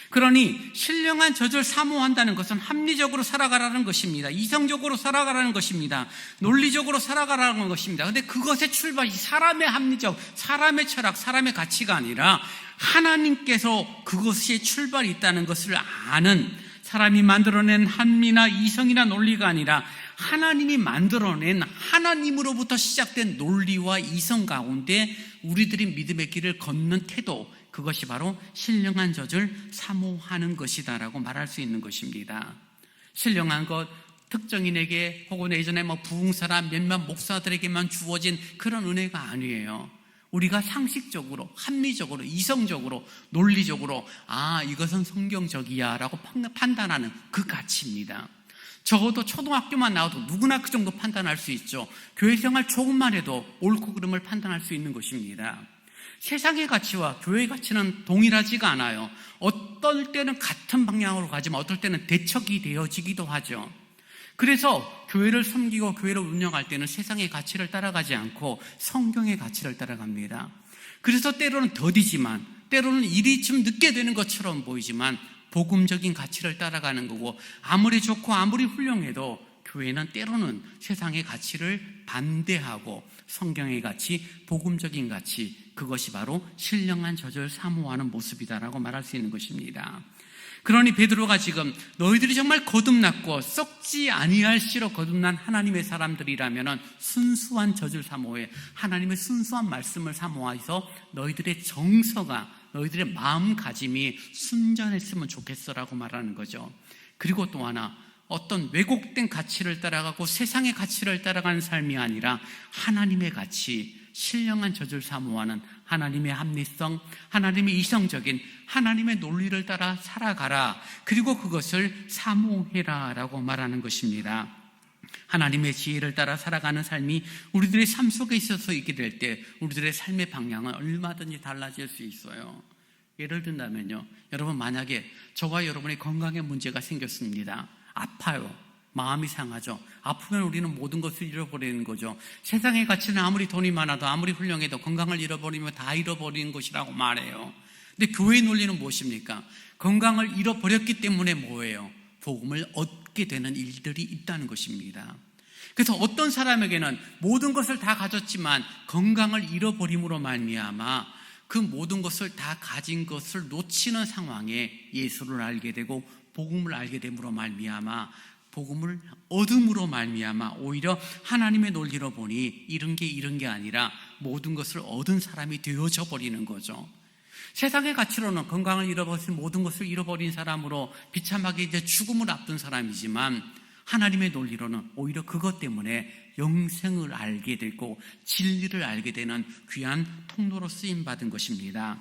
그러니 신령한 젖을 사모한다는 것은 합리적으로 살아가라는 것입니다. 이성적으로 살아가라는 것입니다. 논리적으로 살아가라는 것입니다. 그런데 그것의 출발이 사람의 합리적, 사람의 철학, 사람의 가치가 아니라 하나님께서 그것이 출발이 있다는 것을 아는, 사람이 만들어낸 합리나 이성이나 논리가 아니라 하나님이 만들어낸 하나님으로부터 시작된 논리와 이성 가운데 우리들이 믿음의 길을 걷는 태도, 그것이 바로 신령한 젖을 사모하는 것이다라고 말할 수 있는 것입니다. 신령한 것, 특정인에게 혹은 예전에 부흥사나 몇몇 목사들에게만 주어진 그런 은혜가 아니에요. 우리가 상식적으로, 합리적으로, 이성적으로, 논리적으로 이것은 성경적이야 라고 판단하는 그 가치입니다. 적어도 초등학교만 나와도 누구나 그 정도 판단할 수 있죠. 교회 생활 조금만 해도 옳고 그름을 판단할 수 있는 것입니다. 세상의 가치와 교회의 가치는 동일하지가 않아요. 어떨 때는 같은 방향으로 가지만 어떨 때는 대척이 되어지기도 하죠. 그래서 교회를 섬기고 교회를 운영할 때는 세상의 가치를 따라가지 않고 성경의 가치를 따라갑니다. 그래서 때로는 더디지만, 때로는 일이 좀 늦게 되는 것처럼 보이지만 복음적인 가치를 따라가는 거고, 아무리 좋고 아무리 훌륭해도 교회는 때로는 세상의 가치를 반대하고 성경의 가치, 복음적인 가치, 그것이 바로 신령한 젖을 사모하는 모습이다라고 말할 수 있는 것입니다. 그러니 베드로가 지금 너희들이 정말 거듭났고 썩지 아니할수록 거듭난 하나님의 사람들이라면 순수한 젖을 사모해 하나님의 순수한 말씀을 사모해서 너희들의 정서가, 너희들의 마음가짐이 순전했으면 좋겠어라고 말하는 거죠. 그리고 또 하나, 어떤 왜곡된 가치를 따라가고 세상의 가치를 따라가는 삶이 아니라 하나님의 가치, 신령한 젖을 사모하는 하나님의 합리성, 하나님의 이성적인 하나님의 논리를 따라 살아가라. 그리고 그것을 사모해라 라고 말하는 것입니다. 하나님의 지혜를 따라 살아가는 삶이 우리들의 삶 속에 있어서 있게 될 때 우리들의 삶의 방향은 얼마든지 달라질 수 있어요. 예를 든다면요, 여러분 만약에 저와 여러분의 건강에 문제가 생겼습니다. 아파요. 마음이 상하죠. 아프면 우리는 모든 것을 잃어버리는 거죠. 세상의 가치는 아무리 돈이 많아도 아무리 훌륭해도 건강을 잃어버리면 다 잃어버리는 것이라고 말해요. 근데 교회의 논리는 무엇입니까? 건강을 잃어버렸기 때문에 뭐예요? 복음을 얻게 되는 일들이 있다는 것입니다. 그래서 어떤 사람에게는 모든 것을 다 가졌지만 건강을 잃어버림으로 말미암아 그 모든 것을 다 가진 것을 놓치는 상황에 예수를 알게 되고 복음을 알게 됨으로 말미암아 복음을 얻음으로 말미암아 오히려 하나님의 논리로 보니 이런 게 아니라 모든 것을 얻은 사람이 되어져 버리는 거죠. 세상의 가치로는 건강을 잃어버린 모든 것을 잃어버린 사람으로 비참하게 이제 죽음을 앞둔 사람이지만 하나님의 논리로는 오히려 그것 때문에 영생을 알게 되고 진리를 알게 되는 귀한 통로로 쓰임받은 것입니다.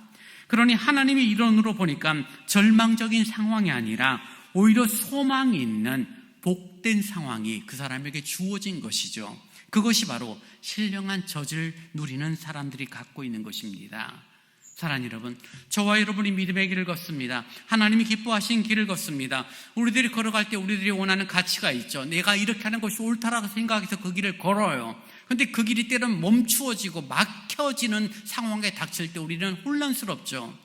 그러니 하나님의 이론으로 보니까 절망적인 상황이 아니라 오히려 소망이 있는 복된 상황이 그 사람에게 주어진 것이죠. 그것이 바로 신령한 젖을 누리는 사람들이 갖고 있는 것입니다. 사랑하는 여러분, 저와 여러분이 믿음의 길을 걷습니다. 하나님이 기뻐하신 길을 걷습니다. 우리들이 걸어갈 때 우리들이 원하는 가치가 있죠. 내가 이렇게 하는 것이 옳다라고 생각해서 그 길을 걸어요. 근데 그 길이 때로는 멈추어지고 막혀지는 상황에 닥칠 때 우리는 혼란스럽죠.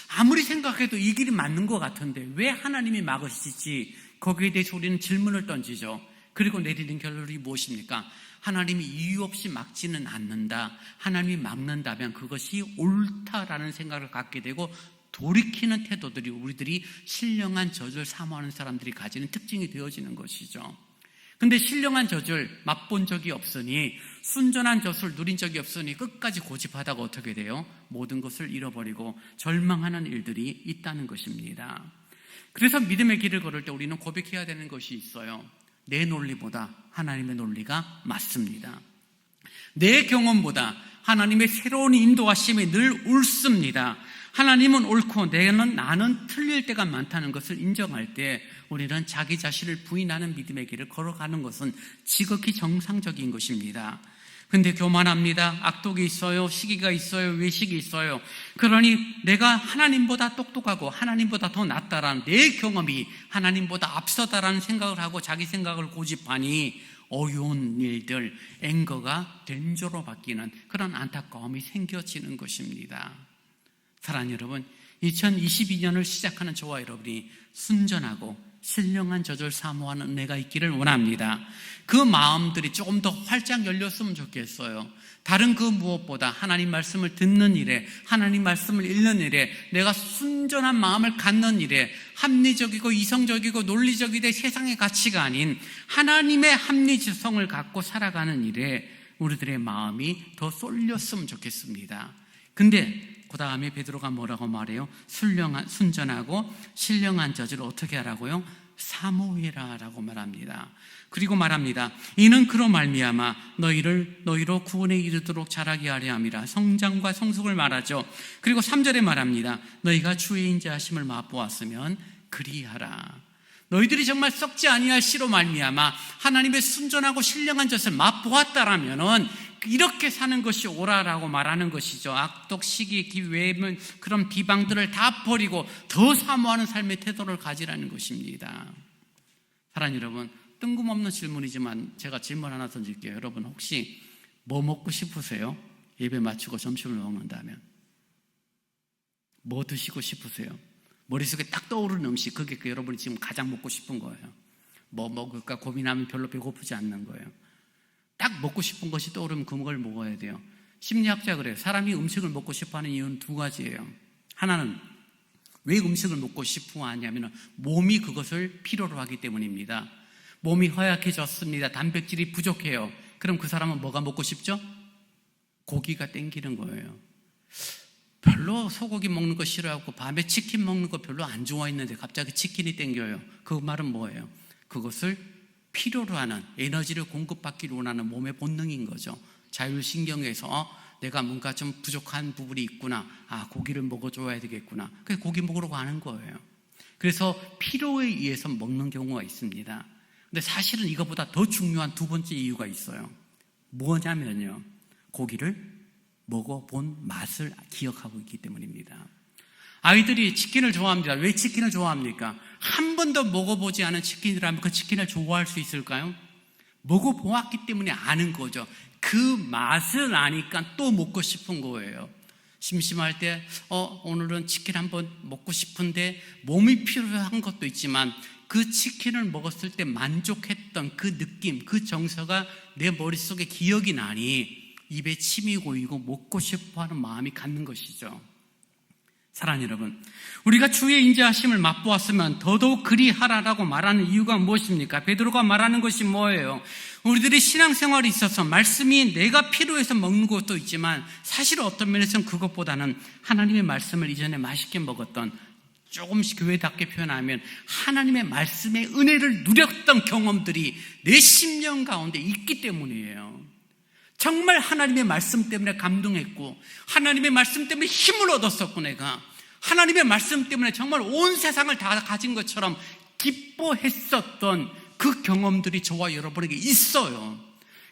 아무리 생각해도 이 길이 맞는 것 같은데 왜 하나님이 막으시지? 거기에 대해서 우리는 질문을 던지죠. 그리고 내리는 결론이 무엇입니까? 하나님이 이유 없이 막지는 않는다. 하나님이 막는다면 그것이 옳다라는 생각을 갖게 되고 돌이키는 태도들이 우리들이 신령한 젖을 사모하는 사람들이 가지는 특징이 되어지는 것이죠. 근데 신령한 젖을 맛본 적이 없으니, 순전한 젖을 누린 적이 없으니 끝까지 고집하다가 어떻게 돼요? 모든 것을 잃어버리고 절망하는 일들이 있다는 것입니다. 그래서 믿음의 길을 걸을 때 우리는 고백해야 되는 것이 있어요. 내 논리보다 하나님의 논리가 맞습니다. 내 경험보다 하나님의 새로운 인도하심이 늘 옳습니다. 하나님은 옳고 나는 틀릴 때가 많다는 것을 인정할 때 우리는 자기 자신을 부인하는 믿음의 길을 걸어가는 것은 지극히 정상적인 것입니다. 근데 교만합니다. 악독이 있어요. 시기가 있어요. 외식이 있어요. 그러니 내가 하나님보다 똑똑하고 하나님보다 더 낫다라는 내 경험이 하나님보다 앞서다라는 생각을 하고 자기 생각을 고집하니 어려운 일들, 앵거가 된조로 바뀌는 그런 안타까움이 생겨지는 것입니다. 사랑하는 여러분, 2022년을 시작하는 저와 여러분이 순전하고 신령한 젖을 사모하는 은혜가 있기를 원합니다. 그 마음들이 조금 더 활짝 열렸으면 좋겠어요. 다른 그 무엇보다 하나님 말씀을 듣는 일에, 하나님 말씀을 읽는 일에, 내가 순전한 마음을 갖는 일에, 합리적이고 이성적이고 논리적이되 세상의 가치가 아닌 하나님의 합리성을 갖고 살아가는 일에 우리들의 마음이 더 쏠렸으면 좋겠습니다. 근데 그 다음에 베드로가 뭐라고 말해요? 순전하고 신령한 젖을 어떻게 하라고요? 사모해라 라고 말합니다. 그리고 말합니다. 이는 그로 말미암아 너희로 구원에 이르도록 자라게 하려 함이라. 성장과 성숙을 말하죠. 그리고 3절에 말합니다. 너희가 주의 인자하심을 맛보았으면 그리하라. 너희들이 정말 썩지 아니할 씨로 말미암아 하나님의 순전하고 신령한 젖을 맛보았다라면은 이렇게 사는 것이 옳아라고 말하는 것이죠. 악독, 시기, 외면 그런 비방들을 다 버리고 더 사모하는 삶의 태도를 가지라는 것입니다. 사랑하는 여러분, 뜬금없는 질문이지만 제가 질문 하나 던질게요. 여러분 혹시 뭐 먹고 싶으세요? 예배 마치고 점심을 먹는다면 뭐 드시고 싶으세요? 머릿속에 딱 떠오르는 음식, 그게 여러분이 지금 가장 먹고 싶은 거예요. 뭐 먹을까 고민하면 별로 배고프지 않는 거예요. 딱 먹고 싶은 것이 떠오르면 그걸 먹어야 돼요. 심리학자 그래요. 사람이 음식을 먹고 싶어하는 이유는 두 가지예요. 하나는 왜 음식을 먹고 싶어 하냐면 몸이 그것을 필요로 하기 때문입니다. 몸이 허약해졌습니다. 단백질이 부족해요. 그럼 그 사람은 뭐가 먹고 싶죠? 고기가 땡기는 거예요. 별로 소고기 먹는 거 싫어하고 밤에 치킨 먹는 거 별로 안 좋아했는데 갑자기 치킨이 땡겨요. 그 말은 뭐예요? 그것을 필요로 하는, 에너지를 공급받기를 원하는 몸의 본능인 거죠. 자율신경에서 내가 뭔가 좀 부족한 부분이 있구나, 고기를 먹어줘야 되겠구나, 그래서 고기 먹으러 가는 거예요. 그래서 필요에 의해서 먹는 경우가 있습니다. 근데 사실은 이것보다 더 중요한 두 번째 이유가 있어요. 뭐냐면요, 고기를 먹어본 맛을 기억하고 있기 때문입니다. 아이들이 치킨을 좋아합니다. 왜 치킨을 좋아합니까? 한 번도 먹어보지 않은 치킨이라면 그 치킨을 좋아할 수 있을까요? 먹어보았기 때문에 아는 거죠. 그 맛을 아니까 또 먹고 싶은 거예요. 심심할 때 오늘은 치킨 한번 먹고 싶은데 몸이 필요한 것도 있지만 그 치킨을 먹었을 때 만족했던 그 느낌, 그 정서가 내 머릿속에 기억이 나니 입에 침이 고이고 먹고 싶어하는 마음이 갖는 것이죠. 사랑하는 여러분, 우리가 주의 인자하심을 맛보았으면 더더욱 그리하라라고 말하는 이유가 무엇입니까? 베드로가 말하는 것이 뭐예요? 우리들이 신앙생활에 있어서 말씀이 내가 필요해서 먹는 것도 있지만 사실 어떤 면에서는 그것보다는 하나님의 말씀을 이전에 맛있게 먹었던, 조금씩 교회답게 표현하면 하나님의 말씀의 은혜를 누렸던 경험들이 내 심령 가운데 있기 때문이에요. 정말 하나님의 말씀 때문에 감동했고 하나님의 말씀 때문에 힘을 얻었었고 내가 하나님의 말씀 때문에 정말 온 세상을 다 가진 것처럼 기뻐했었던 그 경험들이 저와 여러분에게 있어요.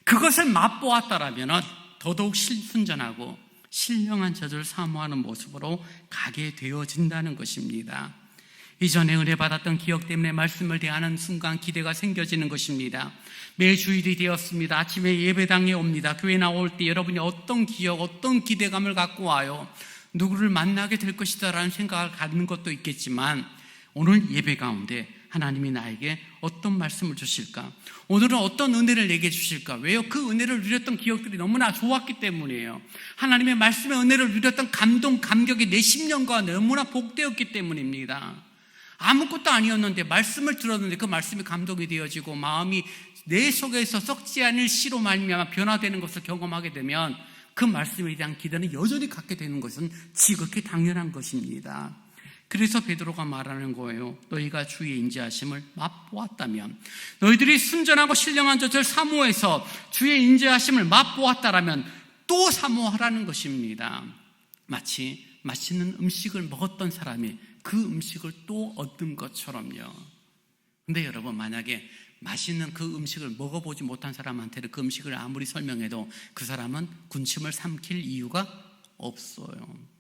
그것을 맛보았다라면 더더욱 순전하고 신령한 젖을 사모하는 모습으로 가게 되어진다는 것입니다. 이전에 은혜 받았던 기억 때문에 말씀을 대하는 순간 기대가 생겨지는 것입니다. 매일 주일이 되었습니다. 아침에 예배당에 옵니다. 교회 나올 때 여러분이 어떤 기억, 어떤 기대감을 갖고 와요? 누구를 만나게 될 것이다라는 생각을 갖는 것도 있겠지만, 오늘 예배 가운데 하나님이 나에게 어떤 말씀을 주실까? 오늘은 어떤 은혜를 내게 주실까? 왜요? 그 은혜를 누렸던 기억들이 너무나 좋았기 때문이에요. 하나님의 말씀의 은혜를 누렸던 감동, 감격이 내 10년과 너무나 복되었기 때문입니다. 아무것도 아니었는데 말씀을 들었는데 그 말씀이 감동이 되어지고 마음이 내 속에서 썩지 않을 씨로 말미암아 변화되는 것을 경험하게 되면 그 말씀에 대한 기대는 여전히 갖게 되는 것은 지극히 당연한 것입니다. 그래서 베드로가 말하는 거예요. 너희가 주의 인자하심을 맛보았다면, 너희들이 순전하고 신령한 젖을 사모해서 주의 인자하심을 맛보았다라면 또 사모하라는 것입니다. 마치 맛있는 음식을 먹었던 사람이 그 음식을 또 얻은 것처럼요. 근데 여러분, 만약에 맛있는 그 음식을 먹어보지 못한 사람한테는 그 음식을 아무리 설명해도 그 사람은 군침을 삼킬 이유가 없어요.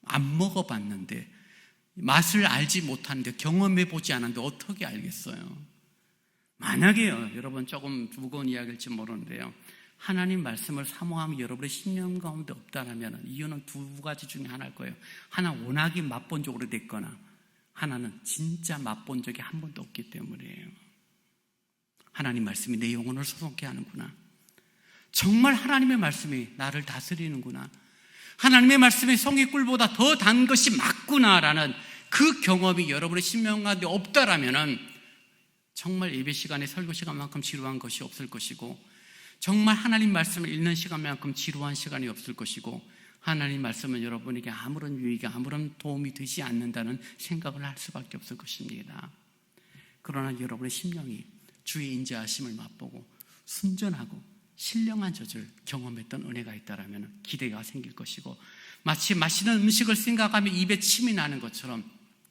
안 먹어봤는데, 맛을 알지 못하는데, 경험해보지 않았는데 어떻게 알겠어요? 만약에요, 여러분, 조금 무거운 이야기일지 모르는데요, 하나님 말씀을 사모하면 여러분의 신념 가운데 없다라면 이유는 두 가지 중에 하나일 거예요. 하나, 워낙에 맛본 적으로 오래됐거나, 하나는 진짜 맛본 적이 한 번도 없기 때문이에요. 하나님 말씀이 내 영혼을 소송케 하는구나. 정말 하나님의 말씀이 나를 다스리는구나. 하나님의 말씀이 송이꿀보다 더 단 것이 맞구나라는 그 경험이 여러분의 신명 가운데 없다라면 정말 예배 시간에 설교 시간만큼 지루한 것이 없을 것이고, 정말 하나님 말씀을 읽는 시간만큼 지루한 시간이 없을 것이고, 하나님 말씀은 여러분에게 아무런 유익이, 아무런 도움이 되지 않는다는 생각을 할 수밖에 없을 것입니다. 그러나 여러분의 심령이 주의 인자하심을 맛보고 순전하고 신령한 젖을 경험했던 은혜가 있다라면 기대가 생길 것이고, 마치 맛있는 음식을 생각하며 입에 침이 나는 것처럼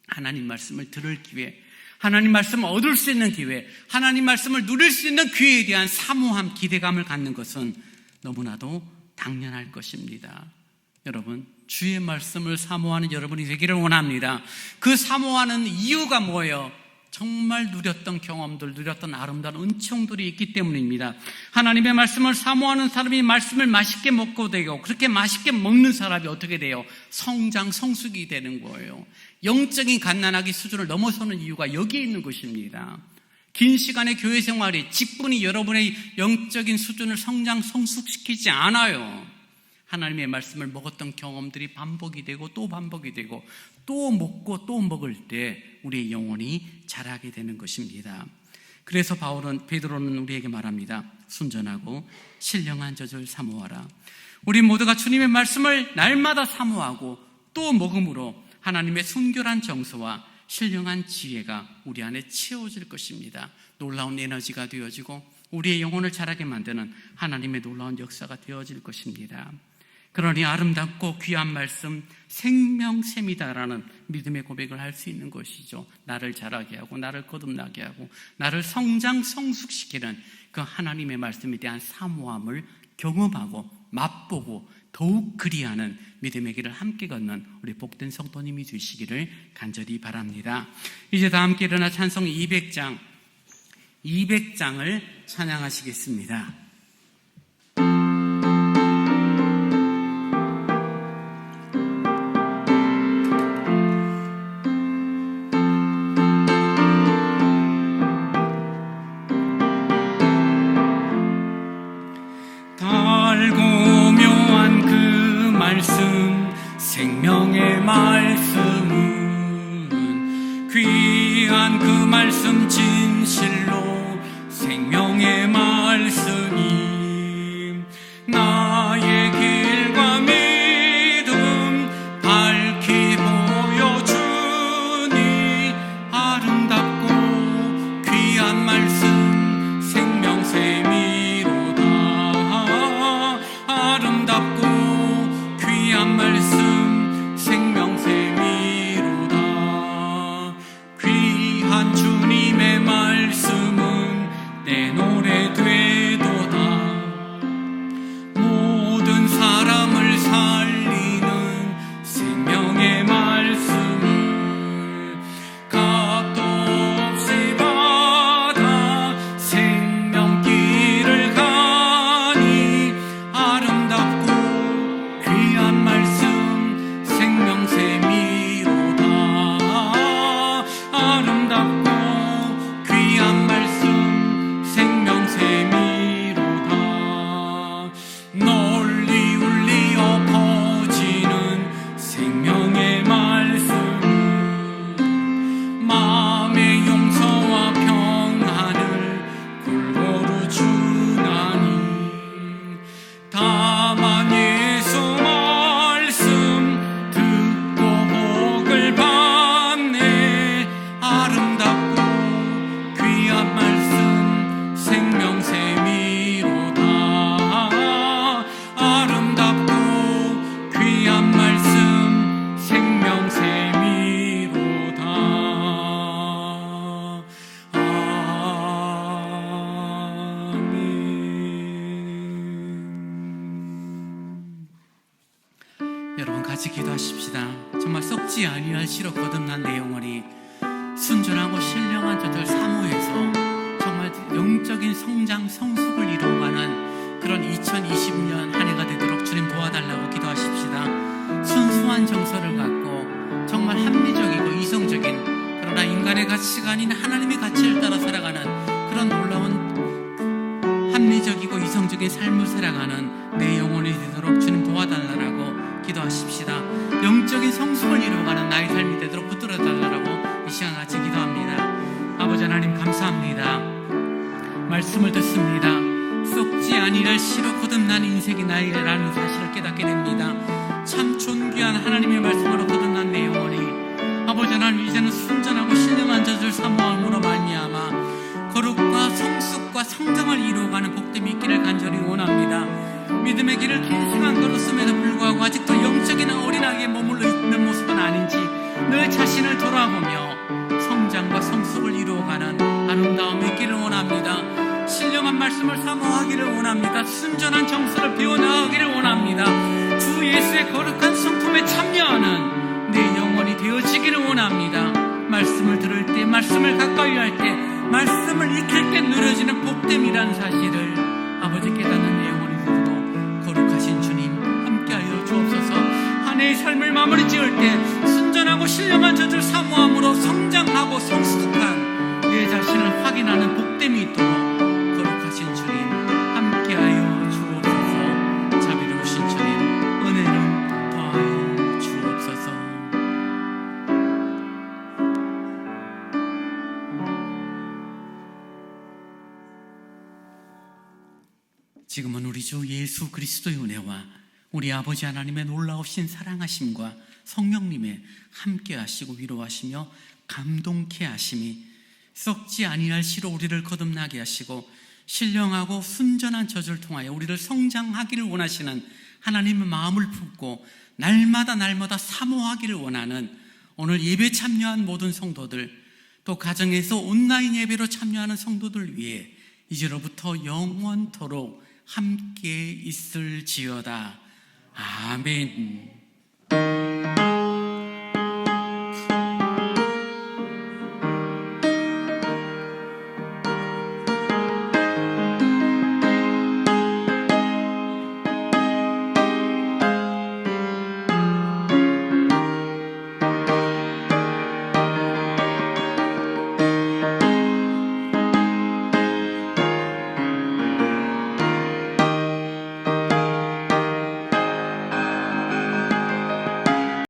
하나님 말씀을 들을 기회, 하나님 말씀을 얻을 수 있는 기회, 하나님 말씀을 누릴 수 있는 기회에 대한 사모함, 기대감을 갖는 것은 너무나도 당연할 것입니다. 여러분, 주의 말씀을 사모하는 여러분이 되기를 원합니다. 그 사모하는 이유가 뭐예요? 정말 누렸던 경험들, 누렸던 아름다운 은총들이 있기 때문입니다. 하나님의 말씀을 사모하는 사람이 말씀을 맛있게 먹고 되고, 그렇게 맛있게 먹는 사람이 어떻게 돼요? 성장, 성숙이 되는 거예요. 영적인 갓난아기 수준을 넘어서는 이유가 여기에 있는 것입니다. 긴 시간의 교회 생활이, 직분이 여러분의 영적인 수준을 성장, 성숙시키지 않아요. 하나님의 말씀을 먹었던 경험들이 반복이 되고 또 반복이 되고 또 먹고 또 먹을 때 우리의 영혼이 자라게 되는 것입니다. 그래서 베드로는 우리에게 말합니다. 순전하고 신령한 젖을 사모하라. 우리 모두가 주님의 말씀을 날마다 사모하고 또 먹음으로 하나님의 순결한 정서와 신령한 지혜가 우리 안에 채워질 것입니다. 놀라운 에너지가 되어지고 우리의 영혼을 자라게 만드는 하나님의 놀라운 역사가 되어질 것입니다. 그러니 아름답고 귀한 말씀, 생명샘이다라는 믿음의 고백을 할 수 있는 것이죠. 나를 자라게 하고 나를 거듭나게 하고 나를 성장, 성숙시키는 그 하나님의 말씀에 대한 사모함을 경험하고 맛보고 더욱 그리하는 믿음의 길을 함께 걷는 우리 복된 성도님이 되시기를 간절히 바랍니다. 이제 다 함께 일어나 찬송 200장을 찬양하시겠습니다. 생명의 말씀은 귀한 그 말씀 진실로 생명의 말씀이 나의 길과 믿음 밝히 보여주니 아름답고 귀한 말씀 생명샘이로다. 아름답고 귀한 말씀 생명샘이로다. 귀한 주님의 말 여러분 같이 기도하십시다. 정말 썩지 아니할 씨로 거듭난 내 영혼이 순전하고 신령한 저들 사모해서 정말 영적인 성장 성숙을 이루어가는 그런 2020년 한 해가 되도록 주님 도와달라고 기도하십시다. 순수한 정서를 갖고 정말 합리적이고 이성적인, 그러나 인간의 가치가 아닌 하나님의 가치를 따라 살아가는 그런 놀라운 합리적이고 이성적인 삶을 살아가는 내 영혼이 되도록 주님 도와달라고 기도하십시다. 영적인 성숙을 이루어가는 나의 삶이 되도록 붙들어 달라고 이 시간 같이 기도합니다. 아버지 하나님 감사합니다. 말씀을 듣습니다. 썩지 아니할 씨로 거듭난 인생이 나이라는 사실을 깨닫게 됩니다. 참 존귀한 하나님의 말씀으로 거듭난 내 영혼이 아버지 하나님 이제는 순전하고 신령한 젖을 사모함으로 말미암아 거룩과 성숙과 성장을 이루어가는 복됨이 있기를 간절히 원합니다. 믿음의 길을 계승한 걸었음에도 불구하고 아직도 영적인 어린아이에 머물러 있는 모습은 아닌지 늘 자신을 돌아보며 성장과 성숙을 이루어가는 아름다움이 있기를 원합니다. 신령한 말씀을 사모하기를 원합니다. 순전한 정서를 배워나가기를 원합니다. 주 예수의 거룩한 성품에 참여하는 내 영혼이 되어지기를 원합니다. 말씀을 들을 때, 말씀을 가까이 할 때, 말씀을 익힐 때 누려지는 복됨이라는 사실을 아버지 깨닫는 내 영혼이 되도록 거룩하신 주님 함께하여 주옵소서. 한 해의 삶을 마무리 지을 때 순전하고 신령한 젖을 사모함으로 성장하고 성숙한 내 자신을 확인하는 복됨이 있도록 거룩하신 주님 함께하여 주옵소서. 자비로우신 주님 은혜를 더하여 주옵소서. 지금은 우리 주 예수 그리스도의 은혜와 우리 아버지 하나님의 놀라우신 사랑하심과 성령님의 함께하시고 위로하시며 감동케 하심이 썩지 아니할 씨로 우리를 거듭나게 하시고 신령하고 순전한 젖을 통하여 우리를 성장하기를 원하시는 하나님의 마음을 품고 날마다 사모하기를 원하는 오늘 예배 참여한 모든 성도들, 또 가정에서 온라인 예배로 참여하는 성도들 위해 이제로부터 영원토록 함께 있을지어다. 아멘.